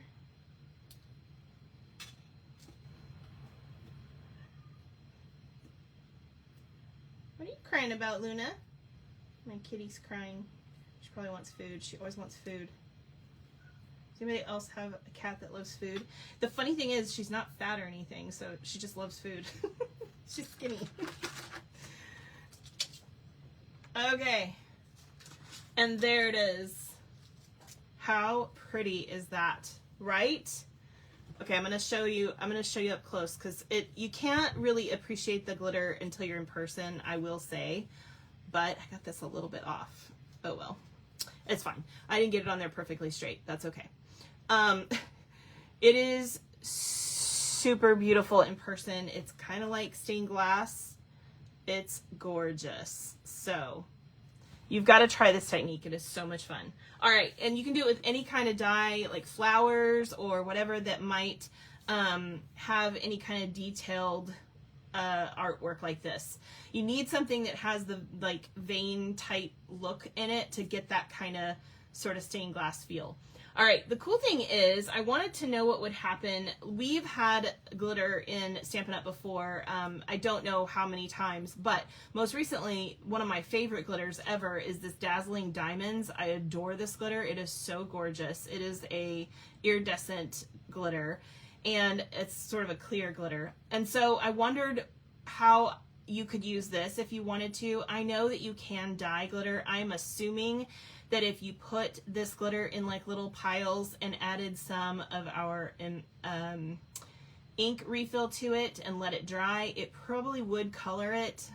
What are you crying about, Luna? My kitty's crying. She probably wants food. She always wants food. Does anybody else have a cat that loves food? The funny thing is she's not fat or anything, so she just loves food. She's skinny. Okay. And there it is. How pretty is that, right? Okay, I'm going to show you up close because you can't really appreciate the glitter until you're in person, I will say. But I got this a little bit off. Oh well, it's fine. I didn't get it on there perfectly straight. That's okay. It is super beautiful in person. It's kind of like stained glass. It's gorgeous. So you've got to try this technique. It is so much fun. All right, and you can do it with any kind of die, like flowers or whatever that might have any kind of detailed artwork like this. You need something that has the like vein type look in it to get that kind of sort of stained glass feel. All right, the cool thing is I wanted to know what would happen. We've had glitter in Stampin' Up! Before. I don't know how many times, but most recently, one of my favorite glitters ever is this Dazzling Diamonds. I adore this glitter. It is so gorgeous. It is a iridescent glitter, and it's sort of a clear glitter. And so I wondered how you could use this if you wanted to. I know that you can dye glitter. I'm assuming that if you put this glitter in like little piles and added some of our ink refill to it and let it dry, it probably would color it.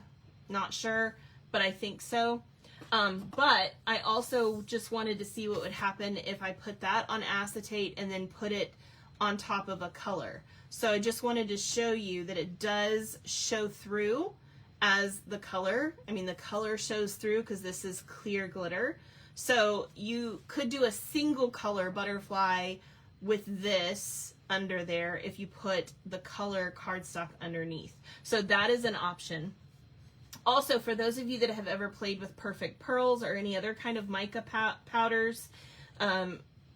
Not sure, but I think so. But I also just wanted to see what would happen if I put that on acetate and then put it on top of a color. So I just wanted to show you that it does show through as the color. I mean, the color shows through because this is clear glitter. So you could do a single color butterfly with this under there if you put the color cardstock underneath. So that is an option. Also, for those of you that have ever played with Perfect Pearls or any other kind of mica powders,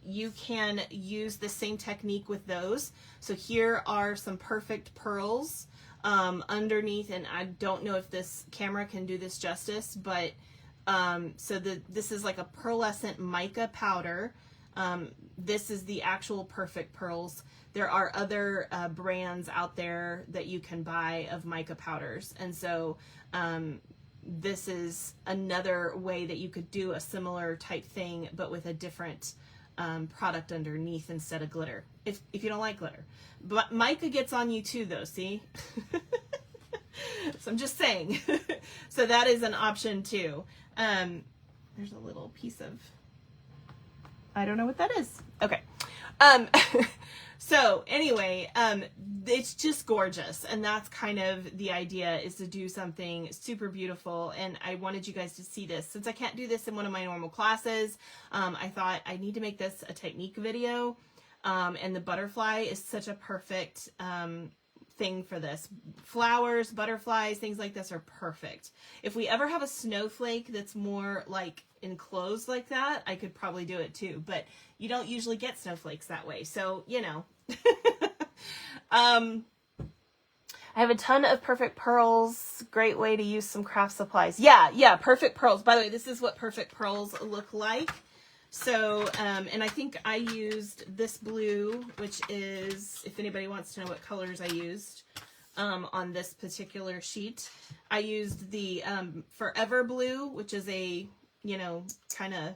you can use the same technique with those. So here are some Perfect Pearls underneath, and I don't know if this camera can do this justice, but this is like a pearlescent mica powder. This is the actual Perfect Pearls. There are other brands out there that you can buy of mica powders. And so this is another way that you could do a similar type thing, but with a different product underneath instead of glitter, if you don't like glitter. But mica gets on you too, though, see? So I'm just saying. So that is an option too. There's a little piece of, I don't know what that is. Okay. So anyway, it's just gorgeous. And that's kind of the idea, is to do something super beautiful. And I wanted you guys to see this. Since I can't do this in one of my normal classes, I thought I need to make this a technique video. And the butterfly is such a perfect thing for this. Flowers, butterflies, things like this are perfect. If we ever have a snowflake that's more like enclosed like that, I could probably do it too, but you don't usually get snowflakes that way. So, you know, I have a ton of perfect pearls. Great way to use some craft supplies. Yeah, perfect pearls. By the way, this is what perfect pearls look like. So, and I think I used this blue, which is, if anybody wants to know what colors I used, on this particular sheet, I used the, Forever Blue, which is a, you know, kind of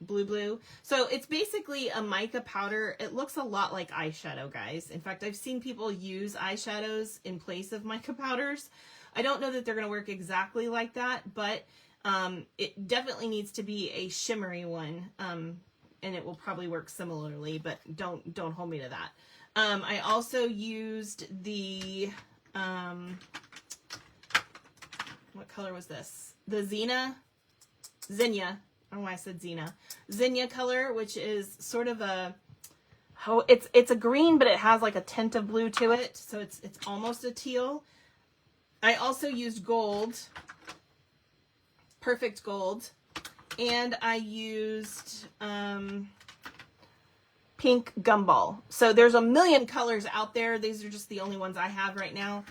blue. So it's basically a mica powder. It looks a lot like eyeshadow, guys. In fact, I've seen people use eyeshadows in place of mica powders. I don't know that they're going to work exactly like that, but it definitely needs to be a shimmery one, and it will probably work similarly, but don't hold me to that. I also used the, what color was this? The Zinnia. I don't know why I said Zinnia color, which is sort of a, it's a green, but it has like a tint of blue to it, so it's almost a teal. I also used gold. Perfect gold, and I used pink gumball. So there's a million colors out there. These are just the only ones I have right now.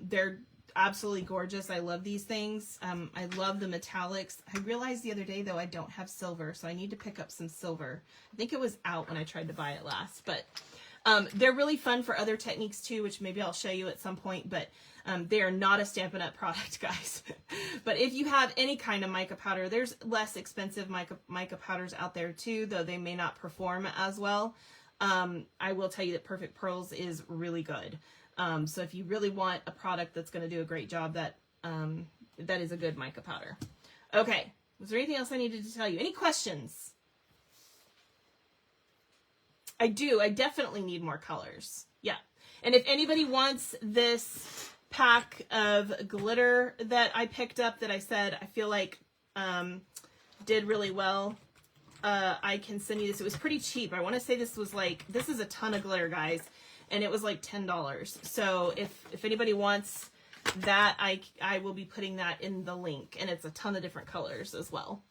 They're absolutely gorgeous. I love these things. I love the metallics. I realized the other day though I don't have silver, so I need to pick up some silver. I think it was out when I tried to buy it last, but they're really fun for other techniques too, which maybe I'll show you at some point, but they are not a Stampin' Up! Product, guys. But if you have any kind of mica powder, there's less expensive mica powders out there too, though they may not perform as well. I will tell you that Perfect Pearls is really good. So if you really want a product that's going to do a great job, that is a good mica powder. Okay, was there anything else I needed to tell you? Any questions? I do. I definitely need more colors. Yeah. And if anybody wants this pack of glitter that I picked up that I said I feel like did really well, I can send you this. It was pretty cheap. I want to say this was like, this is a ton of glitter, guys, and it was like $10. So if anybody wants that, I will be putting that in the link, and it's a ton of different colors as well.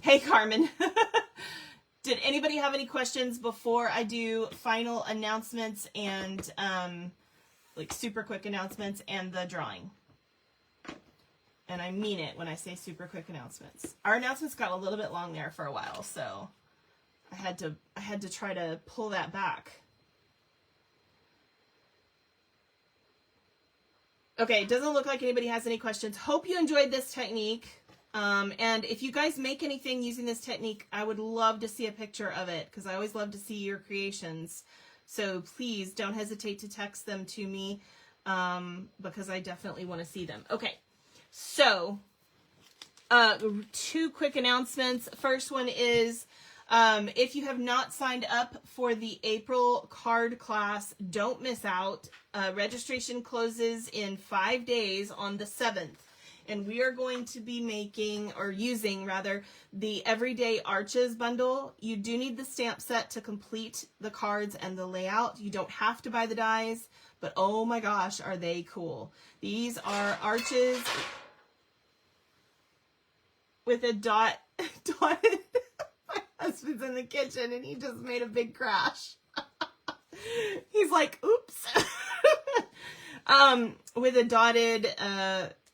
Hey, Carmen. Did anybody have any questions before I do final announcements and like super quick announcements and the drawing? And I mean it when I say super quick announcements. Our announcements got a little bit long there for a while, so I had to try to pull that back. Okay, it doesn't look like anybody has any questions. Hope you enjoyed this technique. And if you guys make anything using this technique, I would love to see a picture of it, because I always love to see your creations. So please don't hesitate to text them to me, because I definitely want to see them. Okay, so 2 quick announcements. First one is, if you have not signed up for the April card class, don't miss out. Registration closes in 5 days on the 7th. And we are going to be making, or using rather, the Everyday Arches bundle. You do need the stamp set to complete the cards and the layout. You don't have to buy the dies, but oh my gosh, are they cool. These are arches with a dotted. My husband's in the kitchen and he just made a big crash. He's like, oops. With a dotted,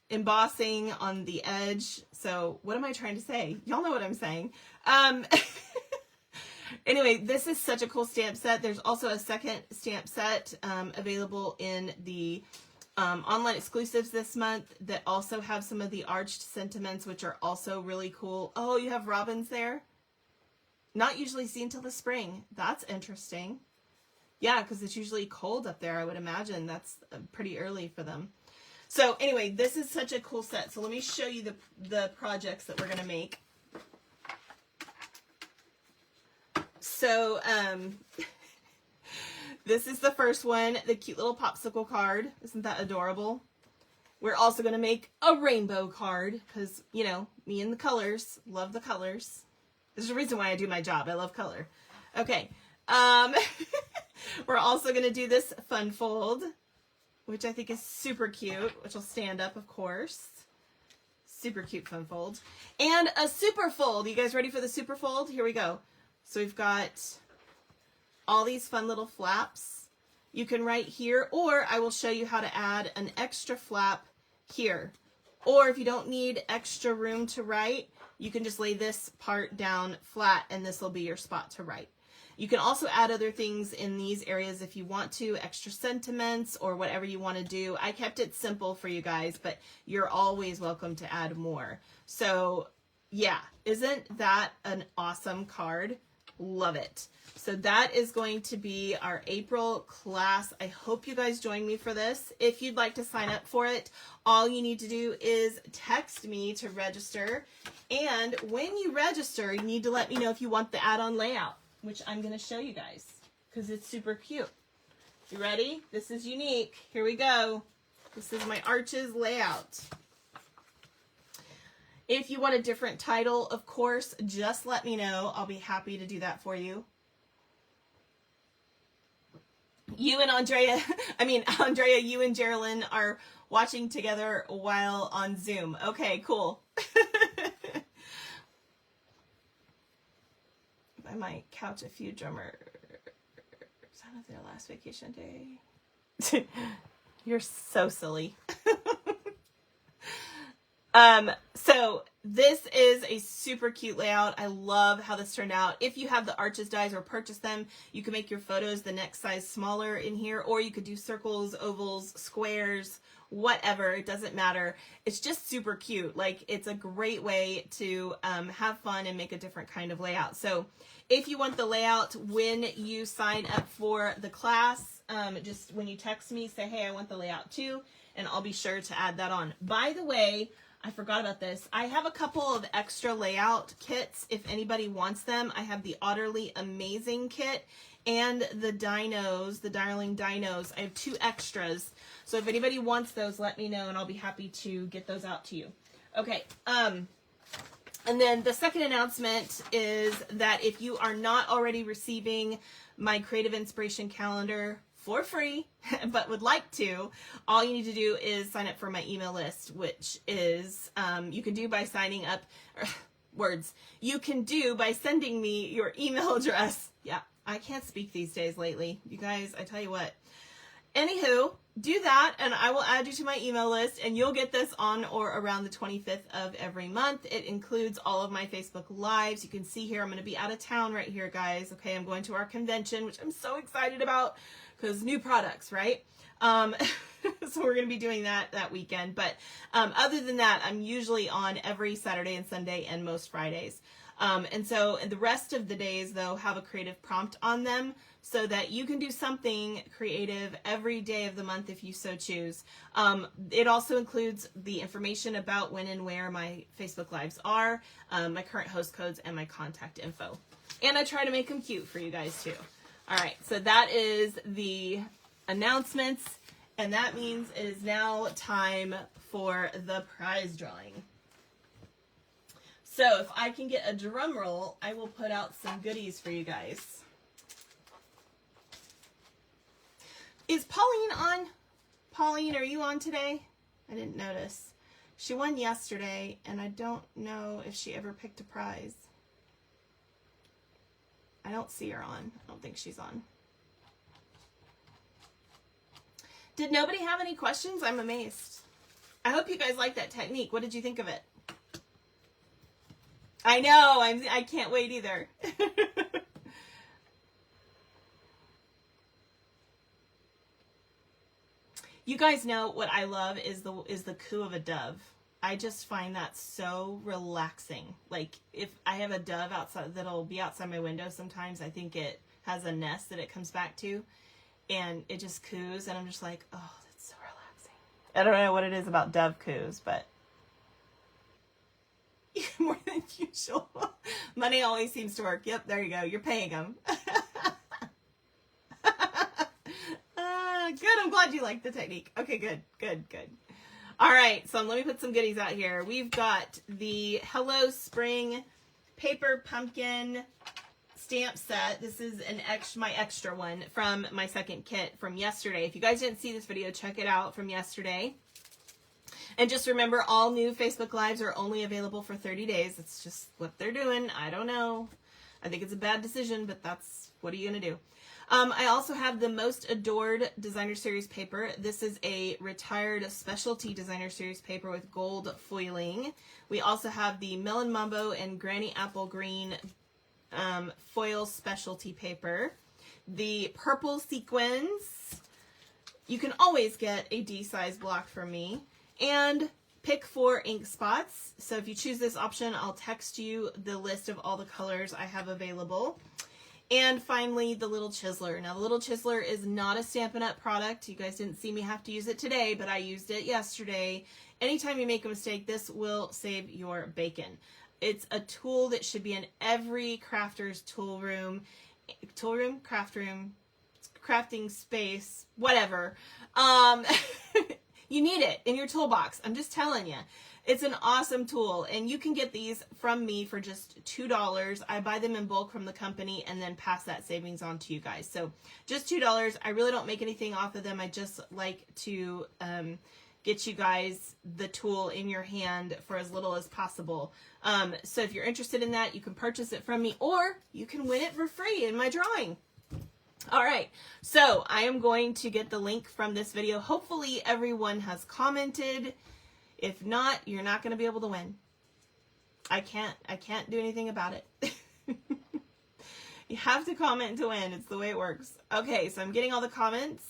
embossing on the edge. So what am I trying to say? Y'all know what I'm saying. Anyway, this is such a cool stamp set. There's also a second stamp set available in the online exclusives this month that also have some of the arched sentiments, which are also really cool. Oh, you have robins there? Not usually seen till the spring. That's interesting. Yeah, because it's usually cold up there, I would imagine. That's pretty early for them. So anyway, this is such a cool set. So let me show you the projects that we're going to make. So this is the first one, the cute little popsicle card. Isn't that adorable? We're also going to make a rainbow card because, you know, me and the colors, love the colors. There's a reason why I do my job. I love color. Okay. We're also going to do this fun fold, which I think is super cute, which will stand up, of course. Super cute fun fold. And a super fold. You guys ready for the super fold? Here we go. So we've got all these fun little flaps. You can write here, or I will show you how to add an extra flap here. Or if you don't need extra room to write, you can just lay this part down flat and this will be your spot to write. You can also add other things in these areas if you want to, extra sentiments or whatever you want to do. I kept it simple for you guys, but you're always welcome to add more. So yeah, isn't that an awesome card? Love it. So that is going to be our April class. I hope you guys join me for this. If you'd like to sign up for it, all you need to do is text me to register. And when you register, you need to let me know if you want the add-on layout, which I'm going to show you guys because it's super cute. You ready? This is unique. Here we go. This is my Arches layout. If you want a different title, of course, just let me know. I'll be happy to do that for you. You and Andrea, Andrea, you and Geraldine are watching together while on Zoom. Okay, cool. I might couch a few drummers out of their last vacation day. You're so silly. So this is a super cute layout. I love how this turned out. If you have the Arches dies or purchase them, you can make your photos the next size smaller in here, or you could do circles, ovals, squares, whatever. It doesn't matter. It's just super cute. Like, it's a great way to have fun and make a different kind of layout. So if you want the layout when you sign up for the class, just when you text me, say, hey, I want the layout too, and I'll be sure to add that on. By the way, I forgot about this. I have a couple of extra layout kits if anybody wants them. I have the Utterly Amazing kit and the dinos, the Darling Dinos. I have 2 extras. So if anybody wants those, let me know and I'll be happy to get those out to you. Okay. And then the second announcement is that if you are not already receiving my Creative Inspiration Calendar for free, but would like to, all you need to do is sign up for my email list, which is, you can do by signing up, you can do by sending me your email address. Yeah, I can't speak these days lately. You guys, I tell you what. Anywho, do that and I will add you to my email list and you'll get this on or around the 25th of every month. It includes all of my Facebook Lives. You can see here, I'm going to be out of town right here, guys. Okay, I'm going to our convention, which I'm so excited about because new products, right? So we're going to be doing that weekend. But other than that, I'm usually on every Saturday and Sunday and most Fridays. And so the rest of the days, though, have a creative prompt on them so that you can do something creative every day of the month if you so choose. It also includes the information about when and where my Facebook Lives are, my current host codes, and my contact info. And I try to make them cute for you guys, too. All right, so that is the announcements, and that means it is now time for the prize drawing. So if I can get a drum roll, I will put out some goodies for you guys. Is Pauline on? Pauline, are you on today? I didn't notice. She won yesterday, and I don't know if she ever picked a prize. I don't see her on. I don't think she's on. Did nobody have any questions? I'm amazed. I hope you guys like that technique. What did you think of it? I know. I can't wait either. You guys know what I love is the coo of a dove. I just find that so relaxing. Like, if I have a dove outside that'll be outside my window sometimes, I think it has a nest that it comes back to, and it just coos, and I'm just like, oh, that's so relaxing. I don't know what it is about dove coos, but more than usual. Money always seems to work. Yep, there you go. You're paying them. Good. I'm glad you like the technique. Okay, good. All right, so let me put some goodies out here. We've got the Hello Spring paper pumpkin stamp set. This is my extra one from my second kit from yesterday. If you guys didn't see this video, check it out from yesterday. And just remember, all new Facebook Lives are only available for 30 days. It's just what they're doing. I don't know. I think it's a bad decision, but that's, what are you going to do? I also have the Most Adored Designer Series paper. This is a retired specialty designer series paper with gold foiling. We also have the Melon Mambo and Granny Apple Green foil specialty paper. The purple sequins. You can always get a D-size block from me. And pick 4 ink spots. So if you choose this option, I'll text you the list of all the colors I have available. And finally, the little chiseler. Now, the little chiseler is not a Stampin' Up! Product. You guys didn't see me have to use it today, but I used it yesterday. Anytime you make a mistake, this will save your bacon. It's a tool that should be in every crafter's tool room, craft room, crafting space, whatever. You need it in your toolbox. I'm just telling you. It's an awesome tool, and you can get these from me for just $2. I buy them in bulk from the company and then pass that savings on to you guys. So just $2. I really don't make anything off of them. I just like to get you guys the tool in your hand for as little as possible. So if you're interested in that, you can purchase it from me, or you can win it for free in my drawing. All right, so I am going to get the link from this video. Hopefully everyone has commented. If not, you're not going to be able to win. I can't do anything about it. You have to comment to win. It's the way it works. Okay, so I'm getting all the comments.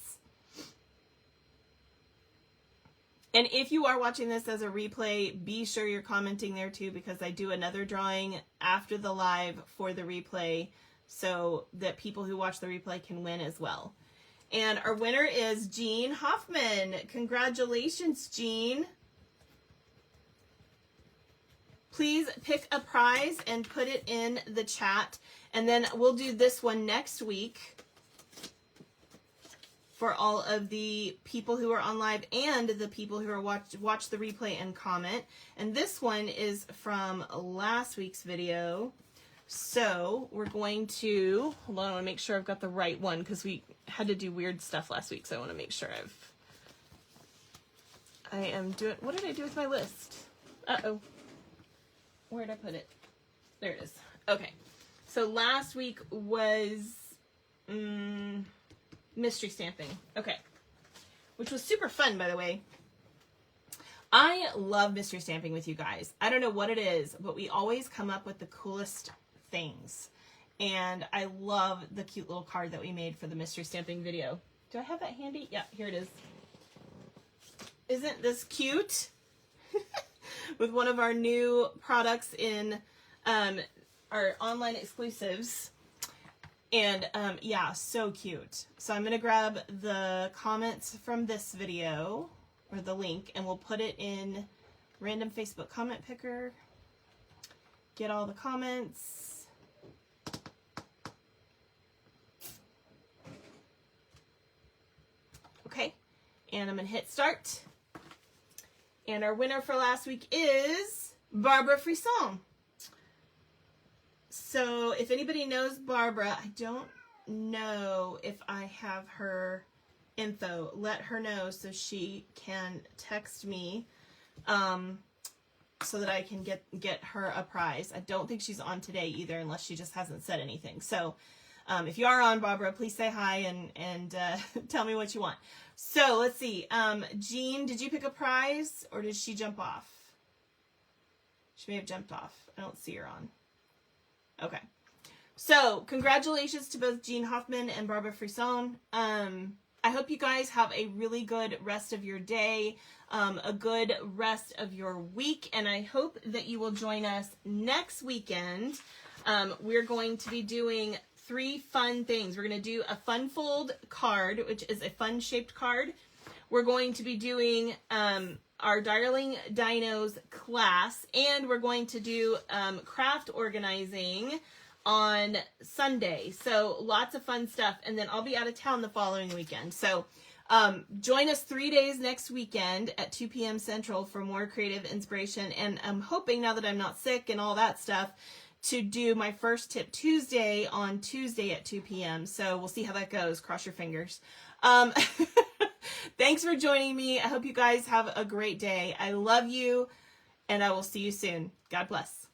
And if you are watching this as a replay, be sure you're commenting there too, because I do another drawing after the live for the replay so that people who watch the replay can win as well. And our winner is Jean Hoffman. Congratulations, Jean. Please pick a prize and put it in the chat. And then we'll do this one next week for all of the people who are on live and the people who are watch the replay and comment. And this one is from last week's video. So we're going to, hold on, I want to make sure I've got the right one because we had to do weird stuff last week. So I want to make sure I am doing, what did I do with my list? Uh-oh. Where did I put it? There it is. Okay. So last week was mystery stamping. Okay. Which was super fun, by the way. I love mystery stamping with you guys. I don't know what it is, but we always come up with the coolest things. And I love the cute little card that we made for the mystery stamping video. Do I have that handy? Yeah, here it is. Isn't this cute? With one of our new products in our online exclusives. And yeah, so cute. So I'm going to grab the comments from this video, or the link, and we'll put it in random Facebook comment picker. Get all the comments. Okay, and I'm going to hit start. And our winner for last week is Barbara Frisson. So if anybody knows Barbara, I don't know if I have her info. Let her know so she can text me so that I can get her a prize. I don't think she's on today either, unless she just hasn't said anything. So if you are on, Barbara, please say hi and tell me what you want. So let's see. Jean, did you pick a prize or did she jump off? She may have jumped off. I don't see her on. Okay. So congratulations to both Jean Hoffman and Barbara Frisson. I hope you guys have a really good rest of your day, a good rest of your week, and I hope that you will join us next weekend. We're going to be doing 3 fun things. We're going to do a fun fold card, which is a fun shaped card. We're going to be doing our Darling Dinos class, and we're going to do craft organizing on Sunday. So lots of fun stuff. And then I'll be out of town the following weekend. So join us 3 days next weekend at 2 p.m. Central for more creative inspiration. And I'm hoping, now that I'm not sick and all that stuff, to do my first tip Tuesday on Tuesday at 2 p.m. So we'll see how that goes. Cross your fingers. Thanks for joining me. I hope you guys have a great day. I love you, and I will see you soon. God bless.